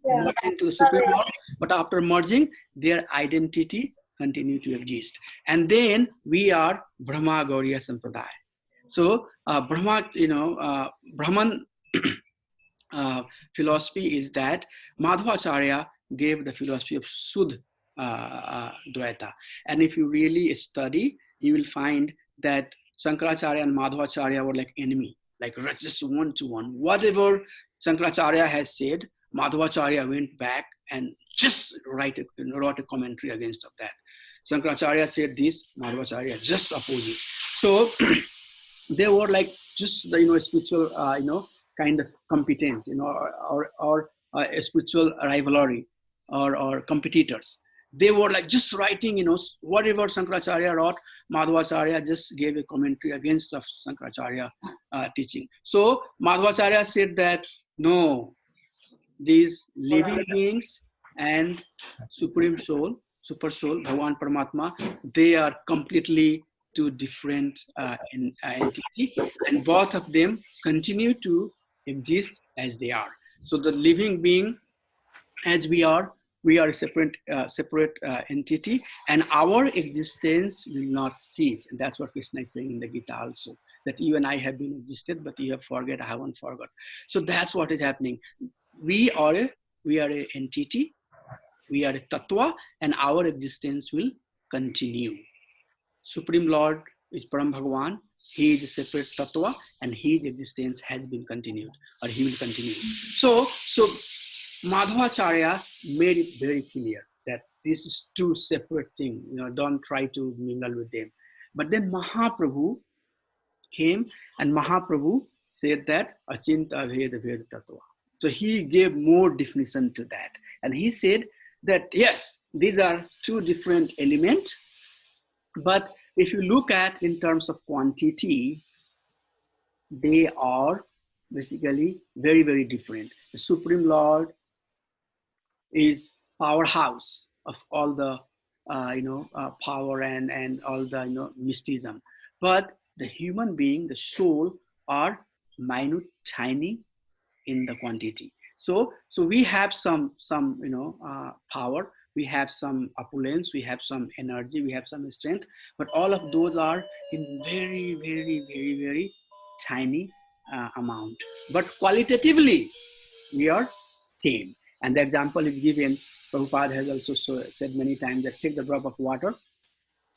merge into the Supreme Lord, but after merging, their identity continue to exist. And then we are Brahma Gauriya Sampradaya. So Brahman philosophy is that Madhvacharya gave the philosophy of Sudh Dvaita. And if you really study, you will find that Shankaracharya and Madhvacharya were like enemy, like just one to one. Whatever Shankaracharya has said, Madhvacharya went back and just wrote a commentary against of that. Shankaracharya said this, Madhvacharya just opposed it. So they were like just the spiritual kind of competence, or a spiritual rivalry or competitors. They were like just writing, whatever Shankaracharya wrote, Madhvacharya just gave a commentary against of Shankaracharya teaching. So Madhvacharya said that no, these living beings and Supreme Soul, Super Soul, Bhagavan Paramatma, they are completely two different entities, and both of them continue to exist as they are. So the living being, as we are a separate entity, and our existence will not cease. And that's what Krishna is saying in the Gita also, that you and I have been existed, but you have forget, I haven't forgot. So that's what is happening. We are a entity, we are a tattva, and our existence will continue. Supreme Lord is Param Bhagavan. He is a separate tattva, and his existence has been continued, or he will continue. So Madhvacharya made it very clear that this is two separate things. Don't try to mingle with them. But then Mahaprabhu came, and Mahaprabhu said that Achinta Veda Veda Tattva. So he gave more definition to that. And he said that yes, these are two different elements, but if you look at in terms of quantity, they are basically very, very different. The Supreme Lord is powerhouse of all the power and all the mysticism, but the human being, the soul, are minute, tiny in the quantity. So we have some power, we have some opulence, we have some energy, we have some strength, but all of those are in very, very, very, very tiny amount. But qualitatively, we are same. And the example is given. Prabhupada has also said many times that take the drop of water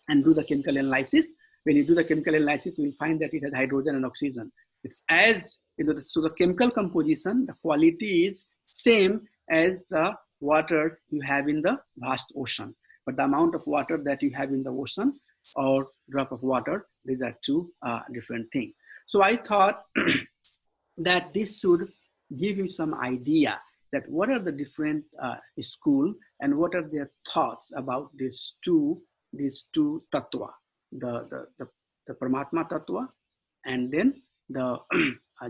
and do the chemical analysis. When you do the chemical analysis, you will find that it has hydrogen and oxygen. It's as so the chemical composition, the quality is same as the water you have in the vast ocean. But the amount of water that you have in the ocean or drop of water, these are two different things. So I thought that this should give you some idea that what are the different school and what are their thoughts about these two tattva, the Paramatma tattva and then the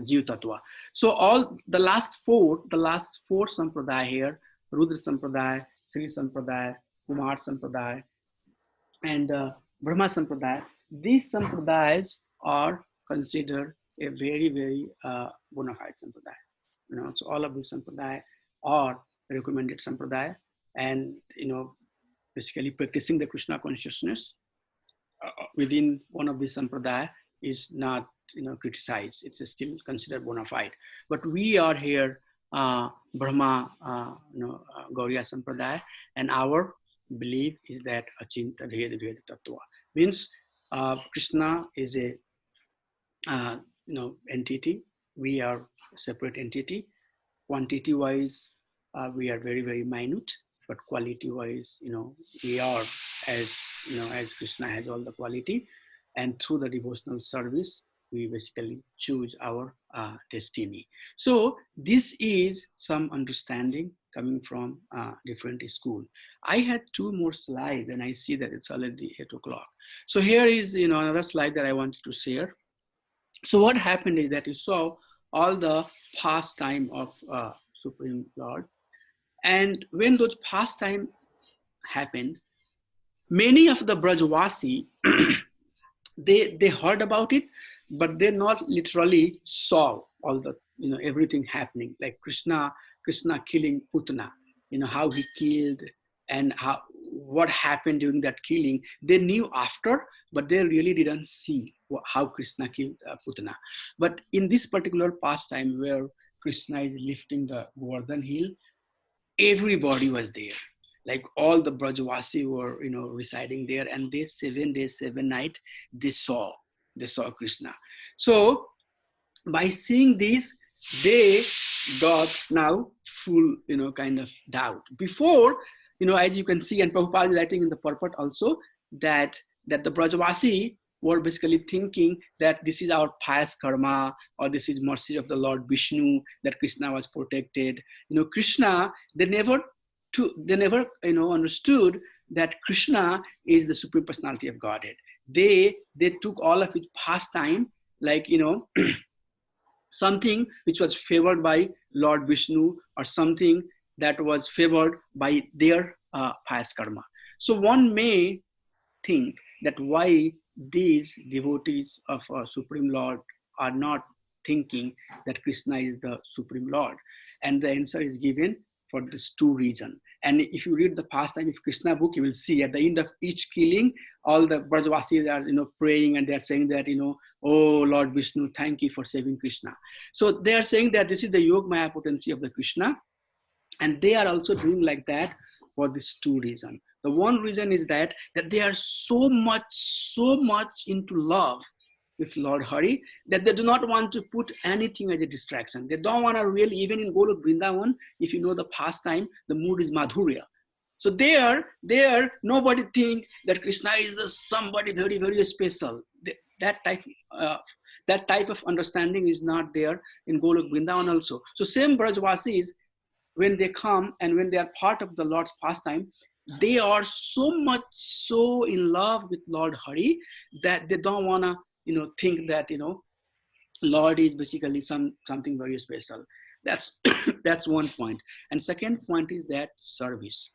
Jiv tattva. So all the last four sampradaya here, Rudra sampradaya, Sri sampradaya, Kumar sampradaya, and Brahma sampradaya, these sampradayas are considered a very, very bona fide sampradaya. So all of these sampradaya are recommended sampradaya, and basically practicing the Krishna consciousness within one of these sampradaya is not criticized. It's still considered bona fide. But we are here Brahma Gauriya sampradaya, and our belief is that Achinta Bheda Bheda Tattva means Krishna is a entity. We are separate entity. Quantity wise, we are very, very minute, but quality wise, we are as Krishna has all the quality, and through the devotional service, we basically choose our destiny. So this is some understanding coming from different school. I had two more slides, and I see that it's already 8 o'clock. So here is another slide that I wanted to share. So what happened is that you saw all the pastime of Supreme Lord, and when those pastime happened, many of the Brajvasi they heard about it, but they not literally saw all the everything happening, like Krishna killing Putana, how he killed and what happened during that killing. They knew after, but they really didn't see how Krishna killed Putana. But in this particular pastime where Krishna is lifting the Govardhan hill, everybody was there. Like all the Brajvasi were, residing there, and they 7 days, 7 nights, they saw Krishna. So by seeing this, they got now full, kind of doubt. Before, as you can see, and Prabhupada is writing in the purport also, that the Brajvasi were basically thinking that this is our pious karma, or this is mercy of the Lord Vishnu, that Krishna was protected. Krishna, they never understood that Krishna is the Supreme Personality of Godhead. They took all of his pastime, like, something which was favored by Lord Vishnu, or something that was favored by their pious karma. So one may think that why these devotees of Supreme Lord are not thinking that Krishna is the Supreme Lord. And the answer is given for these two reasons. And if you read the pastime of Krishna book, you will see at the end of each killing, all the Brajvasis are praying, and they are saying that, oh Lord Vishnu, thank you for saving Krishna. So they are saying that this is the Yog Maya potency of the Krishna, and they are also doing like that for these two reasons. The one reason is that they are so much into love, with Lord Hari, that they do not want to put anything as a distraction. They don't want to really, even in Golok Vrindavan, if you know the pastime, the mood is Madhurya. So there, nobody think that Krishna is somebody very, very special. That type, that type of understanding is not there in Golok Vrindavan also. So same Brajvasis, when they come and when they are part of the Lord's pastime, they are so much so in love with Lord Hari that they don't want to, think that, Lord is basically something very special. That's that's one point. And second point is that service.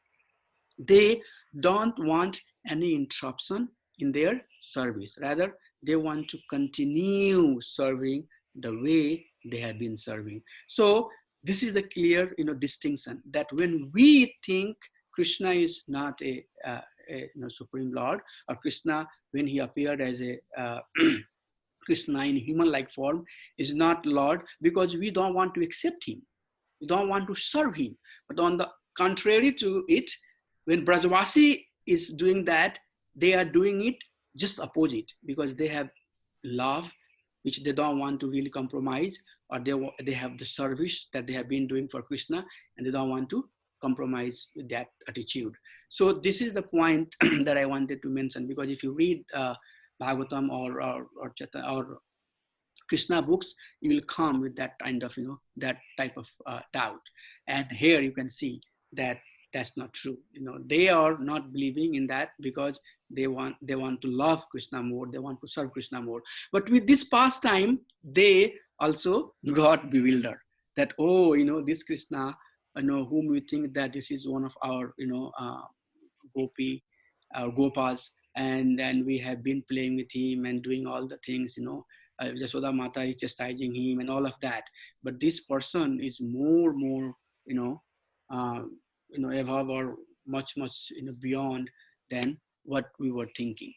They don't want any interruption in their service. Rather, they want to continue serving the way they have been serving. So this is the clear, distinction that when we think Krishna is not a supreme Lord, or Krishna, when he appeared as a Krishna in human-like form, is not Lord, because we don't want to accept him. We don't want to serve him. But on the contrary to it, when Brajvasi is doing that, they are doing it just opposite, because they have love, which they don't want to really compromise, or they have the service that they have been doing for Krishna, and they don't want to compromise with that attitude. So this is the point that I wanted to mention, because if you read Bhagavatam or Krishna books, you will come with that kind of, that type of doubt. And here you can see that that's not true. They are not believing in that because they want to love Krishna more, they want to serve Krishna more. But with this pastime, they also got bewildered that, this Krishna, whom we think that this is one of our, gopi, gopas, and we have been playing with him and doing all the things, Jasoda Mata is chastising him and all of that. But this person is more, above or much, beyond than what we were thinking.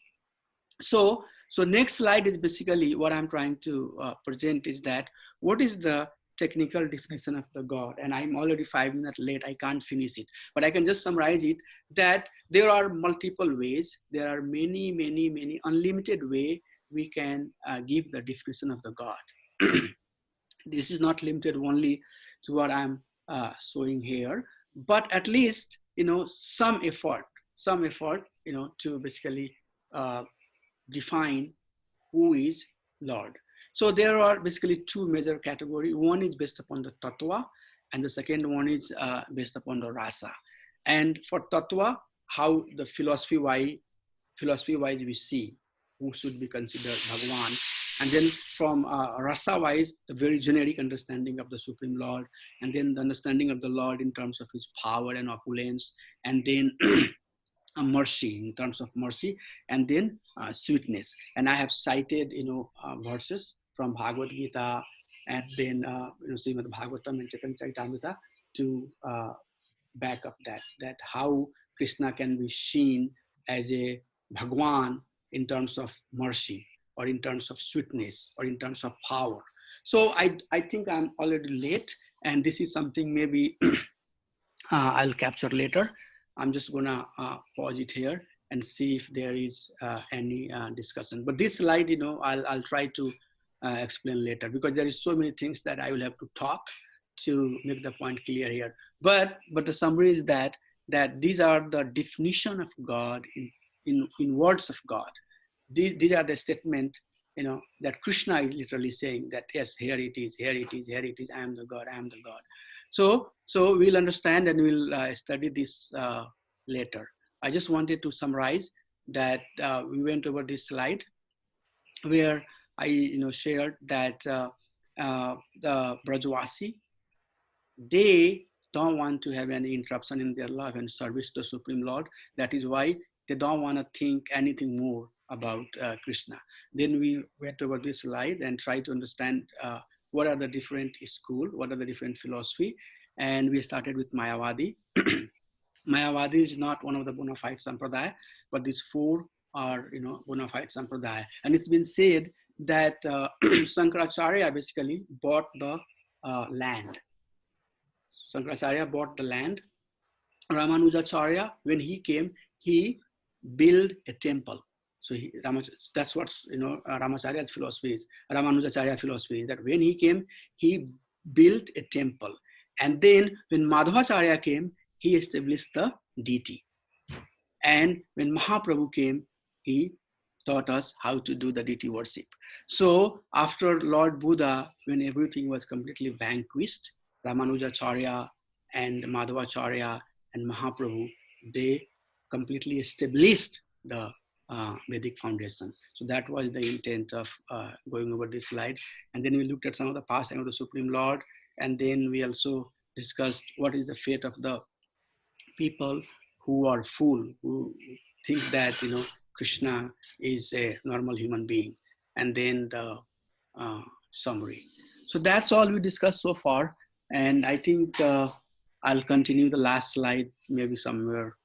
So next slide is basically what I'm trying to present is that what is the technical definition of the God? And I'm already 5 minutes late, I can't finish it, but I can just summarize it, that there are multiple ways, there are many unlimited way we can give the definition of the God. This is not limited only to what I'm showing here, but at least, some effort, to basically define who is Lord. So there are basically two major categories. One is based upon the tattva, and the second one is based upon the rasa. And for tattva, how the philosophy-wise we see who should be considered Bhagavan. And then from rasa-wise, the very generic understanding of the Supreme Lord, and then the understanding of the Lord in terms of his power and opulence, and then mercy, in terms of mercy, and then sweetness. And I have cited, verses from Bhagavad Gita, and then, Srimad Bhagavatam and Chaitanya Charitamrita to back up that how Krishna can be seen as a Bhagwan in terms of mercy, or in terms of sweetness, or in terms of power. So I think I'm already late, and this is something maybe I'll capture later. I'm just gonna pause it here and see if there is any discussion. But this slide, I'll try to explain later, because there is so many things that I will have to talk to make the point clear here. But the summary is that these are the definition of God in words of God. These are the statement, that Krishna is literally saying that, yes, here it is, I am the God, I am the God. So we'll understand, and we'll study this later. I just wanted to summarize that we went over this slide where I shared that the Brajvasi, they don't want to have any interruption in their love and service to the Supreme Lord. That is why they don't want to think anything more about Krishna. Then we went over this slide and tried to understand what are the different schools, what are the different philosophy. And we started with Mayavadi. Mayavadi is not one of the bona fide sampradaya, but these four are, bona fide sampradaya. And it's been said that Shankaracharya basically bought the land. Shankaracharya bought the land. Ramanujacharya, when he came, he built a temple. So that's what Ramacharya's philosophy is. Ramanujacharya philosophy is that when he came, he built a temple, and then when Madhvacharya came, he established the deity. And when Mahaprabhu came, he taught us how to do the deity worship. So after Lord Buddha, when everything was completely vanquished, Ramanujacharya and Madhvacharya and Mahaprabhu, they completely established the Vedic foundation. So that was the intent of going over this slide. And then we looked at some of the pastime of the Supreme Lord. And then we also discussed what is the fate of the people who are fool, who think that Krishna is a normal human being, and then the summary. So that's all we discussed so far, and I think I'll continue the last slide maybe somewhere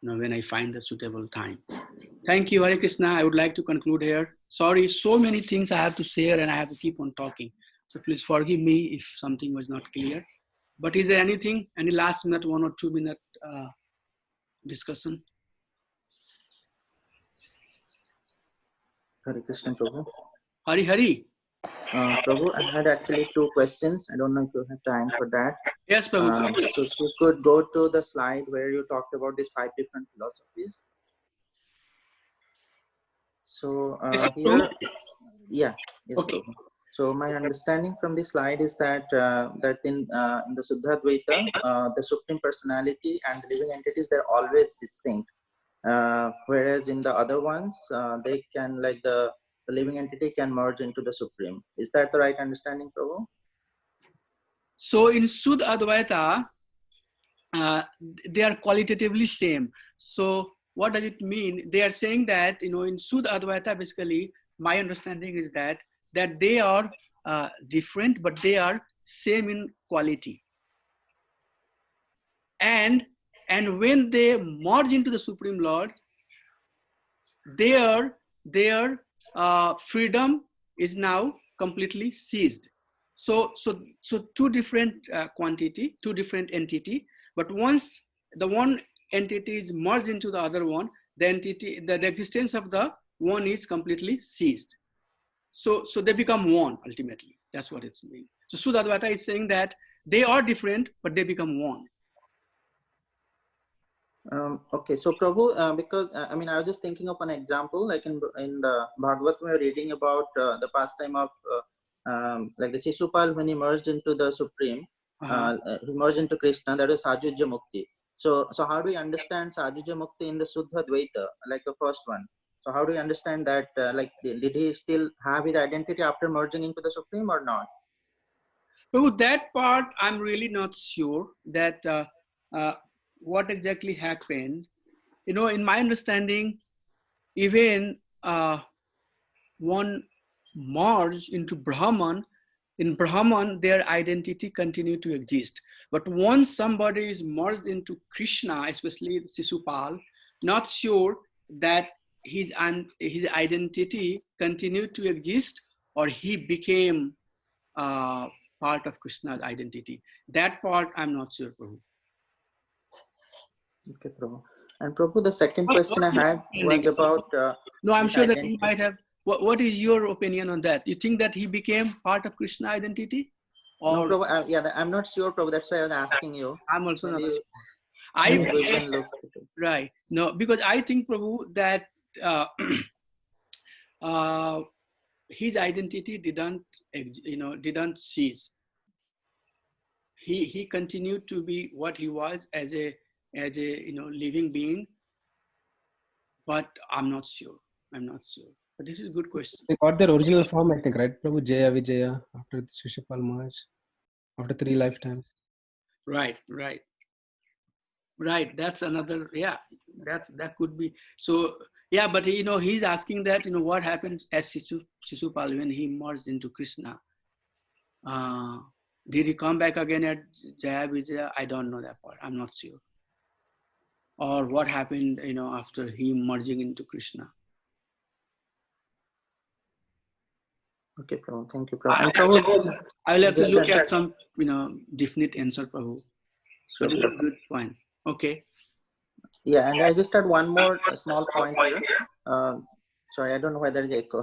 when I find the suitable time. Thank you, Hare Krishna. I would like to conclude here. Sorry, so many things I have to share and I have to keep on talking. So please forgive me if something was not clear. But is there anything, any last minute, 1 or 2 minute discussion? Hare Krishna, Prabhu. Hari. Prabhu, I had actually 2 questions. I don't know if you have time for that. Yes, Prabhu. So if you could go to the slide where you talked about these 5 different philosophies. So Yes, here, Prabhu? yes, Okay. Prabhu. So my understanding from this slide is that that in the Suddha Advaita, the Supreme Personality and the living entities, they're always distinct. Whereas in the other ones, they can, like the living entity can merge into the Supreme. Is that the right understanding, Prabhu? So in Suddha Advaita, they are qualitatively same. So what does it mean? They are saying that in Suddha Advaita, basically, my understanding is that they are different, but they are same in quality. And when they merge into the Supreme Lord, their freedom is now completely seized. So 2 different quantity, 2 different entity, but once the one entity is merged into the other one, the entity, the existence of the one is completely seized. So they become one ultimately. That's what it's mean. So Suddha Advaita is saying that they are different, but they become one. Okay, so Prabhu, because I mean, I was just thinking of an example, like in the Bhagavad, we're reading about the pastime of like the Shishupal when he merged into the Supreme, he merged into Krishna, that is Sajujya Mukti. So how do we understand Sajujya Mukti in the Suddha Dvaita, like the first one? So how do we understand that, like, did he still have his identity after merging into the Supreme or not? With that part, I'm really not sure that what exactly happened. In my understanding, even one merge into Brahman, in Brahman, their identity continue to exist. But once somebody is merged into Krishna, especially Sisupal, not sure that his identity continued to exist or he became part of Krishna's identity. That part I'm not sure, Prabhu. Okay, Prabhu. And Prabhu, the second question I had was about. No, I'm sure that he might have. What is your opinion on that? You think that he became part of Krishna identity? Or... No, Prabhu, yeah, I'm not sure, Prabhu. That's why I was asking you. I'm also not sure. Right. No, because I think, Prabhu, that his identity didn't cease. He continued to be what he was as a living being, but I'm not sure. But this is a good question. They got their original form, I think, right, Prabhu? Jaya Vijaya after the Shishupal merge, after 3 lifetimes. Right. That's another. Yeah, that could be. So yeah, but he's asking that what happened as Shishupal when he merged into Krishna. Did he come back again at Jaya Vijaya? I don't know that part. I'm not sure. Or what happened, after he merging into Krishna. Okay, Prabhu. Thank you, Prabhu. I will have to look at some, definite answer, Prabhu. Sure, but it's a good point. Okay. Yeah, and I just had one more small point here. Sorry, I don't know whether it's echo.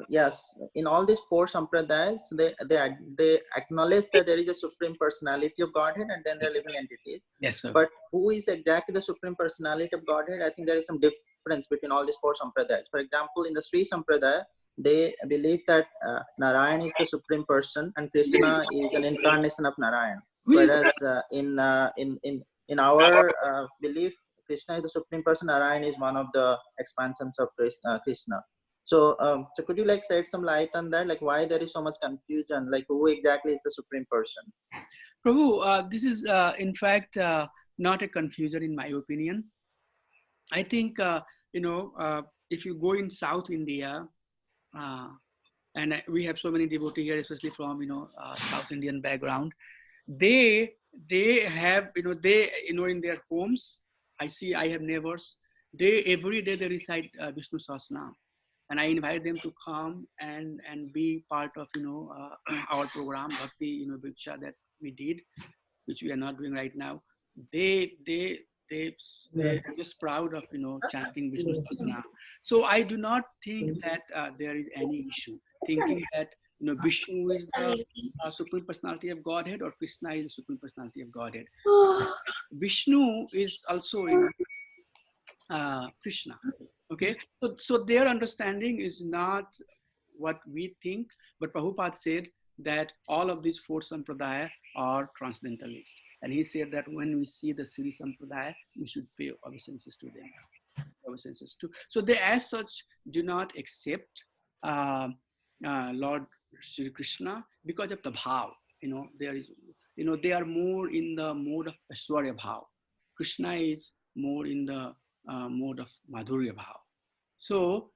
Yes, in all these four sampradayas, they acknowledge that there is a supreme personality of Godhead, and then there are living entities. Yes, sir. But who is exactly the supreme personality of Godhead? I think there is some difference between all these four sampradayas. For example, in the Sri Sampradaya, they believe that Narayan is the supreme person and Krishna is an incarnation of Narayan. Whereas in our belief, Krishna is the supreme person, Narayan is one of the expansions of Krishna. So, so could you like shed some light on that? Like why there is so much confusion? Like who exactly is the supreme person? Prabhu, this is in fact not a confusion in my opinion. I think, if you go in South India, and we have so many devotees here, especially from, South Indian background, they have, in their homes, I have neighbors, every day they recite Vishnu Sahasranam. And I invite them to come and be part of, our program, Bhakti, Viksha that we did, which we are not doing right now. They're just proud of, chanting Vishnu Sahasranam. So I do not think that there is any issue thinking that, Vishnu is the supreme personality of Godhead or Krishna is the supreme personality of Godhead. Vishnu is also, Krishna. Okay, so their understanding is not what we think, but Prabhupada said that all of these four sampradaya are transcendentalist, and he said that when we see the Sri Sampradaya, we should pay obeisances to them. Obeisances to. So they, as such, do not accept Lord Sri Krishna because of the bhav. There is, they are more in the mode of Aishwarya bhav. Krishna is more in the mode of Madhurya bhav. So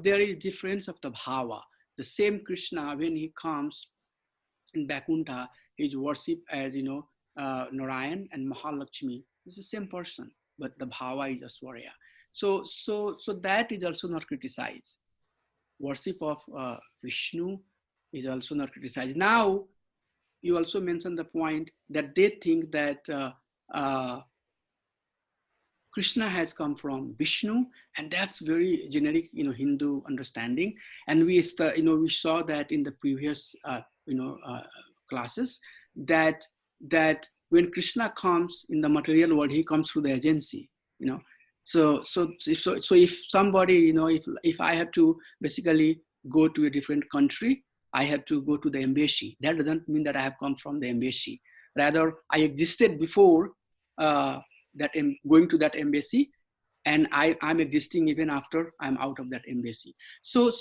there is difference of the bhava. The same Krishna, when he comes in Vaikuntha, he is worshipped as, Narayan and Mahalakshmi. It's the same person, but the bhava is Aswarya. So that is also not criticized. Worship of Vishnu is also not criticized. Now, you also mentioned the point that they think that Krishna has come from Vishnu, and that's very generic, Hindu understanding. And we saw that in the previous, classes, that when Krishna comes in the material world, he comes through the agency, So if somebody, if I have to basically go to a different country, I have to go to the embassy. That doesn't mean that I have come from the embassy. Rather, I existed before that I'm going to that embassy, and I'm existing even after I'm out of that embassy. So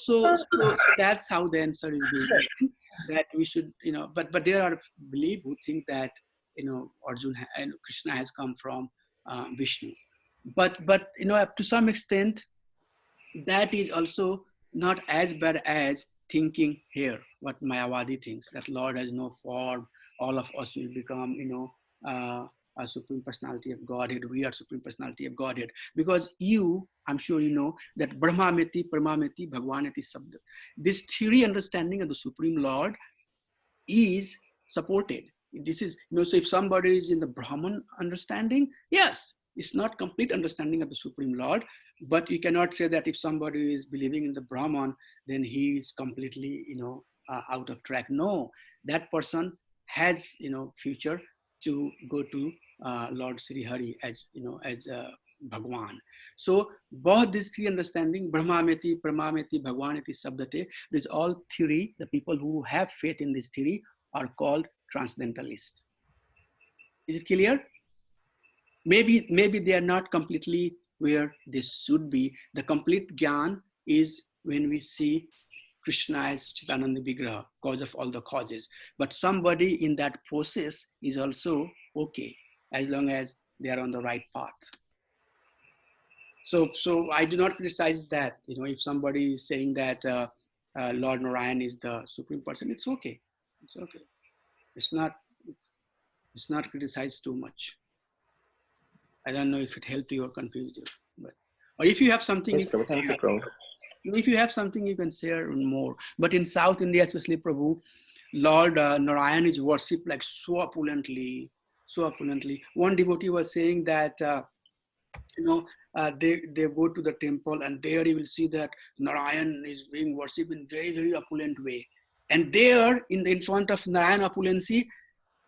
that's how the answer is being given, that we should, but there are believe who think that, Arjun and Krishna has come from Vishnu. But to some extent, that is also not as bad as thinking here, what Mayavadi thinks, that Lord has no form, all of us will become, a supreme personality of Godhead, we are supreme personality of Godhead. Because I'm sure you know that Brahmameti, Paramameti, Bhagwaneti Sabda. This theory understanding of the Supreme Lord is supported. This is, so if somebody is in the Brahman understanding, yes, it's not complete understanding of the Supreme Lord, but you cannot say that if somebody is believing in the Brahman, then he is completely, out of track. No, that person has, future to go to Lord Sri Hari as, as Bhagwan. So both these three understanding, Brahmameti, Paramameti, Bhagwaneti, Sabdate, this all theory, the people who have faith in this theory are called transcendentalists. Is it clear? Maybe they are not completely where they should be. The complete Gyan is when we see Krishna as Chitananda Vigraha, cause of all the causes. But somebody in that process is also okay, as long as they are on the right path. So I do not criticize that. If somebody is saying that Lord Narayan is the supreme person, it's okay. It's okay. It's not criticized too much. I don't know if it helped you or confused you, or if you have something. Yes, Prabhu. Thank you, Prabhu. If you have something, you can share more. But in South India, especially Prabhu, Lord Narayan is worshipped like so opulently. One devotee was saying that They go to the temple, and there you will see that Narayan is being worshipped in very, very opulent way. And there, in front of Narayan opulency,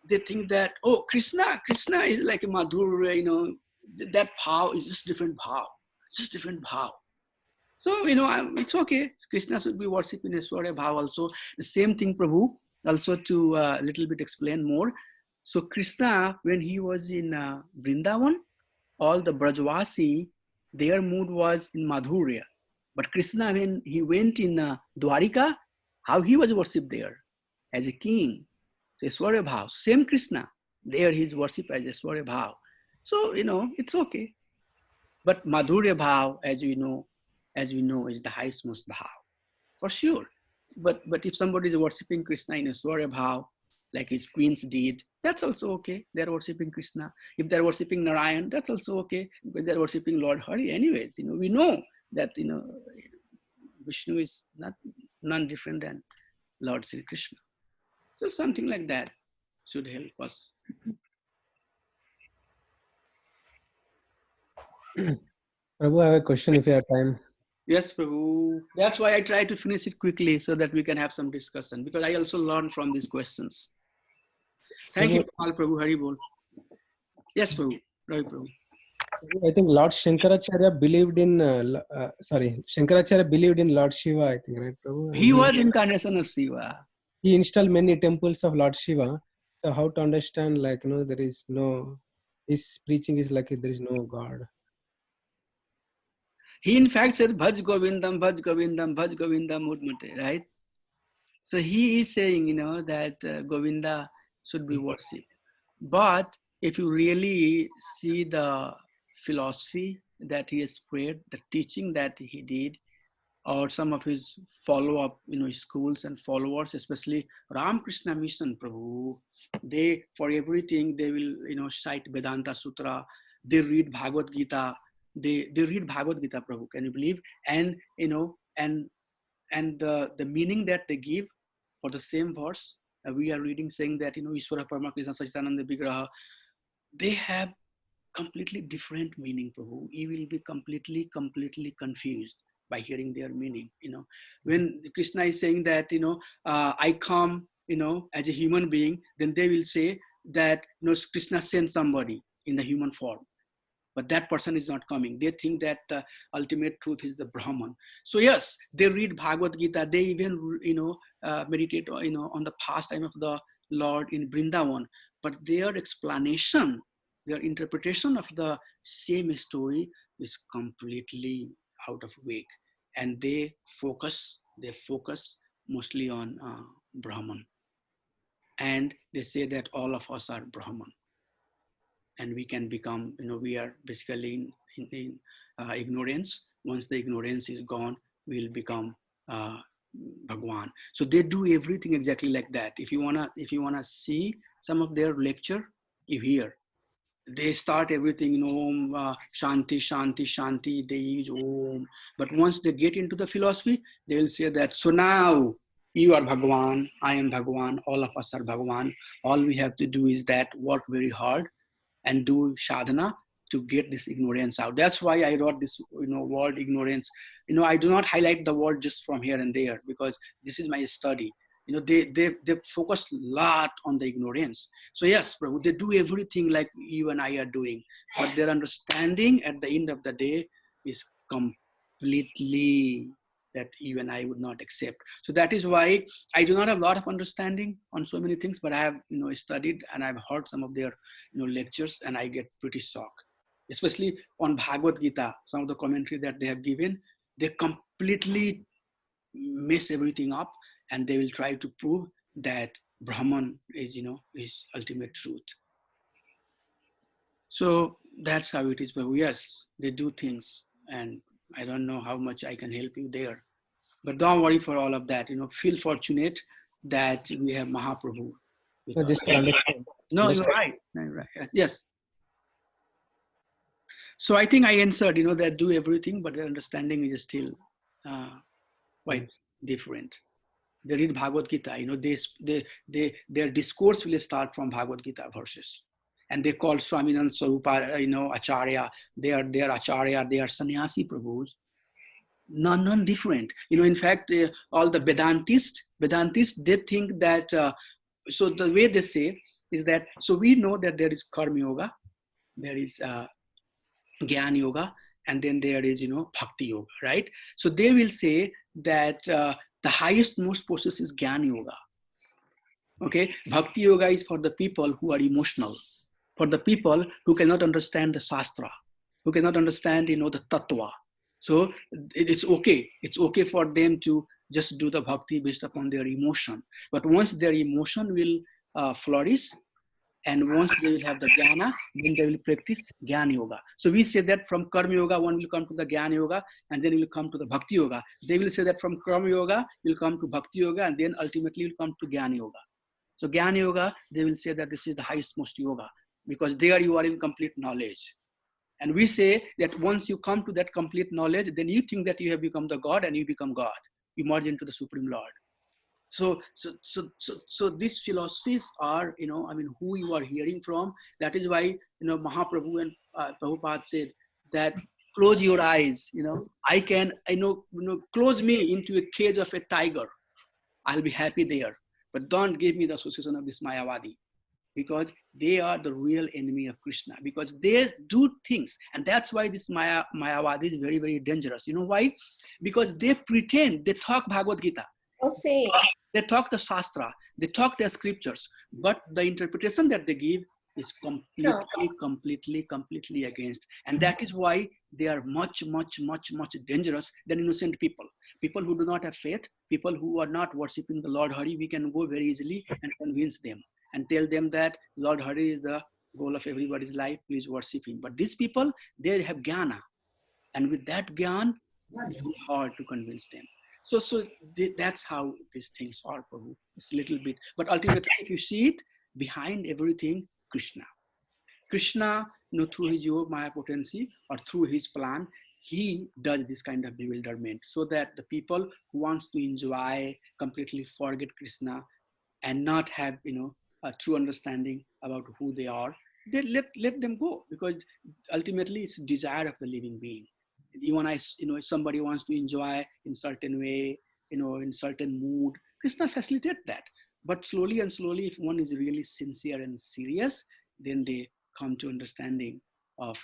they think that, oh, Krishna is like a Madhur, that bhav is just different bhav, just different bhav. So, it's okay. Krishna should be worshipped in Eswara bhav also. The same thing, Prabhu, also to a little bit explain more. So Krishna, when he was in Vrindavan, all the Brajvasi, their mood was in Madhurya. But Krishna, when he went in Dwarika, how he was worshipped there? As a king. So Eswara Bhav, same Krishna, there he is worshipped as Eswara Bhav. So, it's okay. But Madhurya Bhav, as we know, is the highest most Bhav, for sure. But if somebody is worshipping Krishna in Eswara Bhav, like his queens did, that's also okay. They're worshipping Krishna. If they're worshipping Narayan, that's also okay, because they're worshipping Lord Hari. Anyways, we know that Vishnu is none different than Lord Sri Krishna. So something like that should help us. Prabhu, I have a question if you have time. Yes, Prabhu. That's why I try to finish it quickly so that we can have some discussion, because I also learned from these questions. Thank you, Prabhu. Hari Bol. Yes, Prabhu. Right, Prabhu. I think Lord Shankaracharya believed in, Shankaracharya believed in Lord Shiva, I think, right, Prabhu? He was incarnation of Shiva. He installed many temples of Lord Shiva. So how to understand, there is no, his preaching is like there is no God. He in fact said, Bhaj Govindam, Bhaj Govindam, Bhaj Govindam Mudmate, right? So he is saying, that Govinda should be worshipped. But if you really see the philosophy that he has spread, the teaching that he did, or some of his follow-up, schools and followers, especially Ramakrishna Mission, Prabhu, they, for everything, they will, cite Vedanta Sutra, they read Bhagavad Gita, they read Bhagavad Gita, Prabhu, can you believe? And, and the meaning that they give for the same verse, we are reading saying that, Ishvara Parama Krishna Sachidananda Vigraha, they have completely different meaning, Prabhu. You will be completely confused by hearing their meaning. When Krishna is saying that, I come, as a human being, then they will say that, Krishna sent somebody in the human form. But that person is not coming. They think that the ultimate truth is the Brahman. So yes, they read Bhagavad Gita. They even, meditate, on the pastime of the Lord in Vrindavan. But their explanation, their interpretation of the same story is completely out of whack. And they focus mostly on Brahman. And they say that all of us are Brahman. And we can become, we are basically in ignorance. Once the ignorance is gone, we'll become Bhagwan. So they do everything exactly like that. If you wanna see some of their lecture, you hear. They start everything, Om, Shanti, Shanti, Shanti, they use Om. But once they get into the philosophy, they will say that, so now you are Bhagwan, I am Bhagwan, all of us are Bhagwan. All we have to do is that work very hard and do sadhana to get this ignorance out. That's why I wrote this, word ignorance. I do not highlight the word just from here and there, because this is my study. They focus a lot on the ignorance. So yes, Prabhu, they do everything like you and I are doing, but their understanding at the end of the day is completely that you and I would not accept. So that is why I do not have a lot of understanding on so many things, but I have, studied and I've heard some of their, lectures, and I get pretty shocked, especially on Bhagavad Gita. Some of the commentary that they have given, they completely mess everything up, and they will try to prove that Brahman is, is ultimate truth. So that's how it is. But yes, they do things, and I don't know how much I can help you there. But don't worry for all of that. Feel fortunate that we have Mahaprabhu. No, just to understand. No, you're right. Right. Yes. So I think I answered, they do everything, but their understanding is still quite different. They read Bhagavad Gita, their discourse will start from Bhagavad Gita verses. And they call Swaminand Swarupa, Acharya. They are Acharya, they are sannyasi Prabhus. None different. In fact, all the Vedantists, they think that, so the way they say is that, so we know that there is Karma Yoga, there is Gyan Yoga, and then there is, Bhakti Yoga, right? So they will say that the highest most process is Gyan Yoga. Okay, Bhakti Yoga is for the people who are emotional, for the people who cannot understand the Shastra, who cannot understand, the Tattva. So it's okay. It's okay for them to just do the bhakti based upon their emotion. But once their emotion will flourish, and once they will have the jnana, then they will practice Jnana Yoga. So we say that from Karma Yoga, one will come to the Jnana Yoga, and then will come to the Bhakti Yoga. They will say that from Karma Yoga, will come to Bhakti Yoga, and then ultimately will come to Jnana Yoga. So Jnana Yoga, they will say that this is the highest most yoga, because there you are in complete knowledge. And we say that once you come to that complete knowledge, then you think that you have become the God, and you become God. You merge into the Supreme Lord. So these philosophies are, who you are hearing from. That is why, Mahaprabhu and Prabhupada said that close your eyes, close me into a cage of a tiger. I'll be happy there. But don't give me the association of this Mayavadi, because they are the real enemy of Krishna, because they do things. And that's why this Mayavadi is very, very dangerous. You know why? Because they pretend, they talk Bhagavad Gita. Okay. They talk the Shastra, they talk their scriptures, but the interpretation that they give is completely against. And that is why they are much dangerous than innocent people. People who do not have faith, people who are not worshipping the Lord Hari, we can go very easily and convince them and tell them that Lord Hari is the goal of everybody's life, please worship him. But these people, they have jnana. And with that jnana, it's very hard to convince them. So that's how these things are, Prabhu. It's a little bit, but ultimately, if you see it, behind everything, Krishna, through his yoga Maya potency or through his plan, he does this kind of bewilderment, so that the people who wants to enjoy, completely forget Krishna and not have, a true understanding about who they are, they let them go, because ultimately it's desire of the living being. You and I, if somebody wants to enjoy in certain way, in certain mood, Krishna facilitate that. But slowly, if one is really sincere and serious, then they come to understanding of,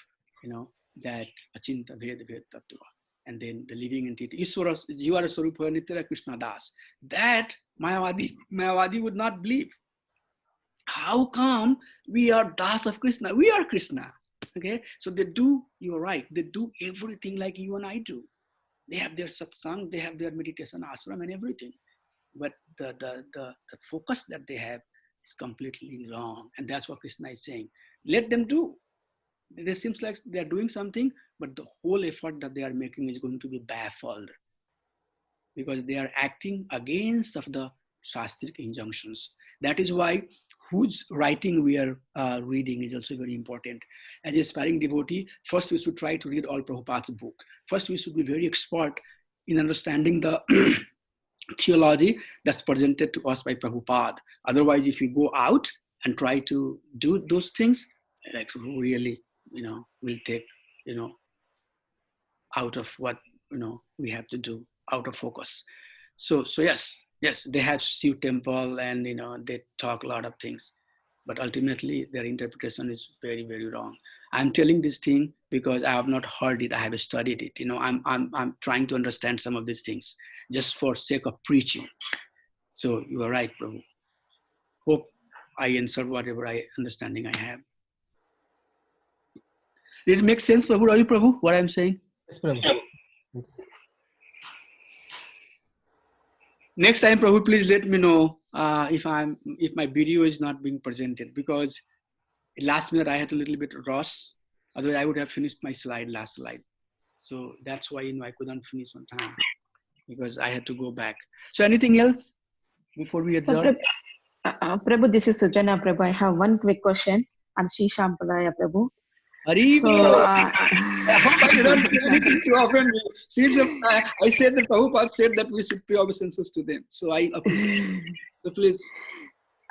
that Achinta Bhed Tattva, and then the living entity. Iswara, Jivara Swarupa Nitya Krishna Das. That Mayavadi would not believe. How come we are Das of Krishna? We are Krishna. Okay, so they do, you're right, they do everything like you and I do. They have their satsang, they have their meditation ashram and everything. But the focus that they have is completely wrong. And that's what Krishna is saying. Let them do. It seems like they're doing something, but the whole effort that they are making is going to be baffled, because they are acting against of the Shastric injunctions. That is why whose writing we are reading is also very important. As a aspiring devotee, first we should try to read all Prabhupada's book. First we should be very expert in understanding the theology that's presented to us by Prabhupada. Otherwise, if we go out and try to do those things, like really, will take, out of what, we have to do, out of focus. So yes, they have Shiv temple and, they talk a lot of things, but ultimately their interpretation is very, very wrong. I'm telling this thing because I have not heard it. I have studied it. I'm trying to understand some of these things just for sake of preaching. So you are right, Prabhu. Hope I answered whatever understanding I have. Did it make sense, Prabhu? Are you, Prabhu, what I'm saying? Yes, Prabhu. Next time, Prabhu, please let me know if my video is not being presented, because last minute I had a little bit rush. Otherwise, I would have finished my last slide. So that's why I couldn't finish on time, because I had to go back. So anything else before we adjourn? So, Prabhu, this is Sujana, Prabhu. I have one quick question. I'm Sri Shampalaya, Prabhu. Hari, So, I hope I did not say anything to offend me. Since I said that Prabhupada said that we should pay obeisances to them. So I appreciate it. So please.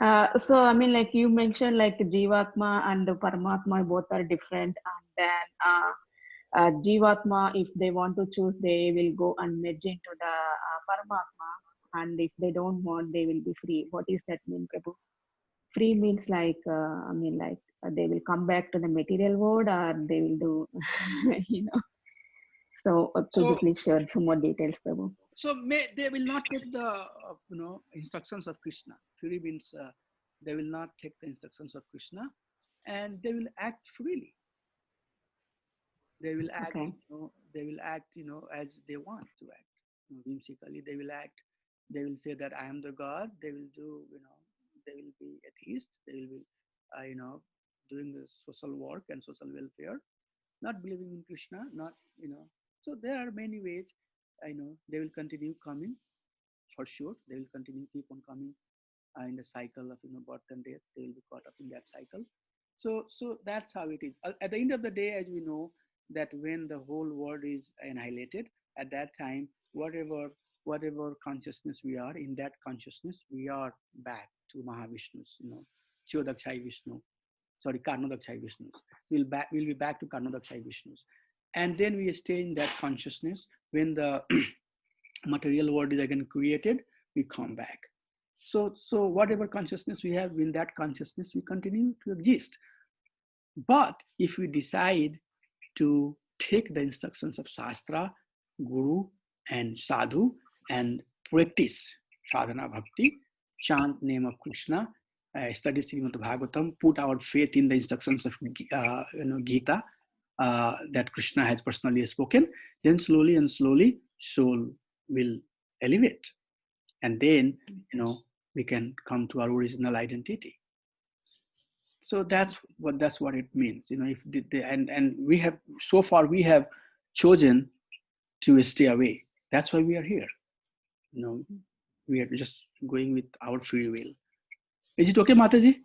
So I mean, like you mentioned, like Jivatma and the Paramatma both are different, and then Jivatma, if they want to choose, they will go and merge into the Paramatma, and if they don't want, they will be free. What is that mean, Prabhu? Free means like I mean, like they will come back to the material world, or they will do, you know. So could you So, please share some more details, Prabhu? so they will not take the instructions of Krishna. Free means they will not take the instructions of Krishna, and they will act freely. They will act, Okay. they will act, as they want to act. Whimsically, they will act. They will say that I am the God. They will do, they will be atheist. They will be, doing the social work and social welfare, not believing in Krishna, not, So there are many ways. I know they will continue coming for sure. They will continue keep on coming in the cycle of birth and death. They will be caught up in that cycle. So that's how it is. At the end of the day, as we know, that when the whole world is annihilated, at that time, whatever consciousness we are, in that consciousness we are back to Mahavishnu's, Chodakshai Vishnu, sorry, Karnodakshai Vishnus. We'll be back to Karnodakshai Vishnus. And then we stay in that consciousness. When the material world is again created, we come back. So whatever consciousness we have, in that consciousness we continue to exist. But if we decide to take the instructions of Shastra, Guru, and Sadhu and practice sadhana bhakti, chant name of Krishna, study Srimad Bhagavatam, put our faith in the instructions of Gita that Krishna has personally spoken, then slowly and slowly soul will elevate, and then we can come to our original identity. So that's what it means. If and we have so far we have chosen to stay away. That's why we are here. We are just going with our free will. Is it okay, Mataji?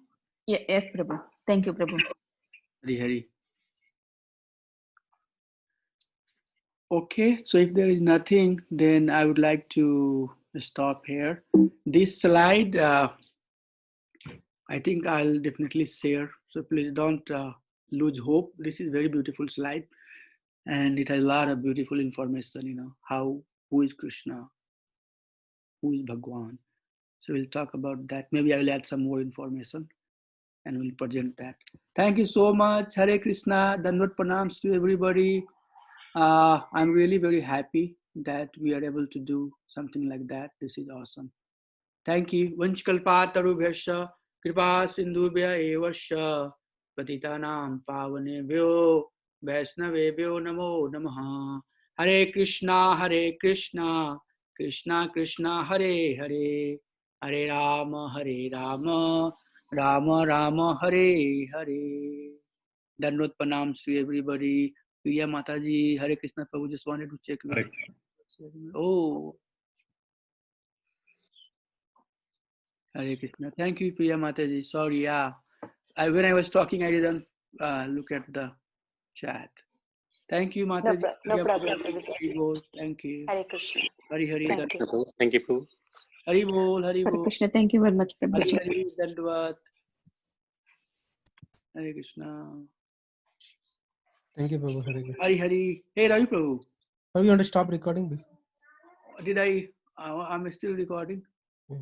Yeah, yes, Prabhu. Thank you, Prabhu. Hari Hari. Okay, so if there is nothing, then I would like to stop here. This slide, I think I'll definitely share. So please don't lose hope. This is very beautiful slide, and it has a lot of beautiful information. Who is Krishna, who is Bhagwan. So we'll talk about that. Maybe I will add some more information, and we'll present that. Thank you so much. Hare Krishna. Dandavat pranams to everybody. I'm really very happy that we are able to do something like that. This is awesome. Thank you. Vanchkalpatarubhyasya kripa sindhubhya evasya patitanam pavanebhyo vaisnavebhyo namo namaha. Hare Krishna, Krishna Krishna, Hare Hare, Hare Rama, Rama Rama, Hare Hare. Dandavat pranams to everybody. Priya Mataji, Hare Krishna Prabhu, just wanted to check with you. Oh, Hare Krishna. Thank you, Priya Mataji. Sorry, yeah. When I was talking, I didn't look at the chat. Thank you, Mataji. No problem, Prabhuji. Hari Bol. Thank you. Hare Krishna. Hari Hari. Thank you. Thank you, Prabhu. Hari Bol. Hari Hare Bol. Krishna. Thank you very much, Hari Prabhuji. Hari. Dandavat. Hare Krishna. Thank you, Prabhu. Hare Krishna. Hari Hari. Hey, Ravi Prabhu. Prabhu, you want to stop recording? Did I? I'm still recording. Yeah.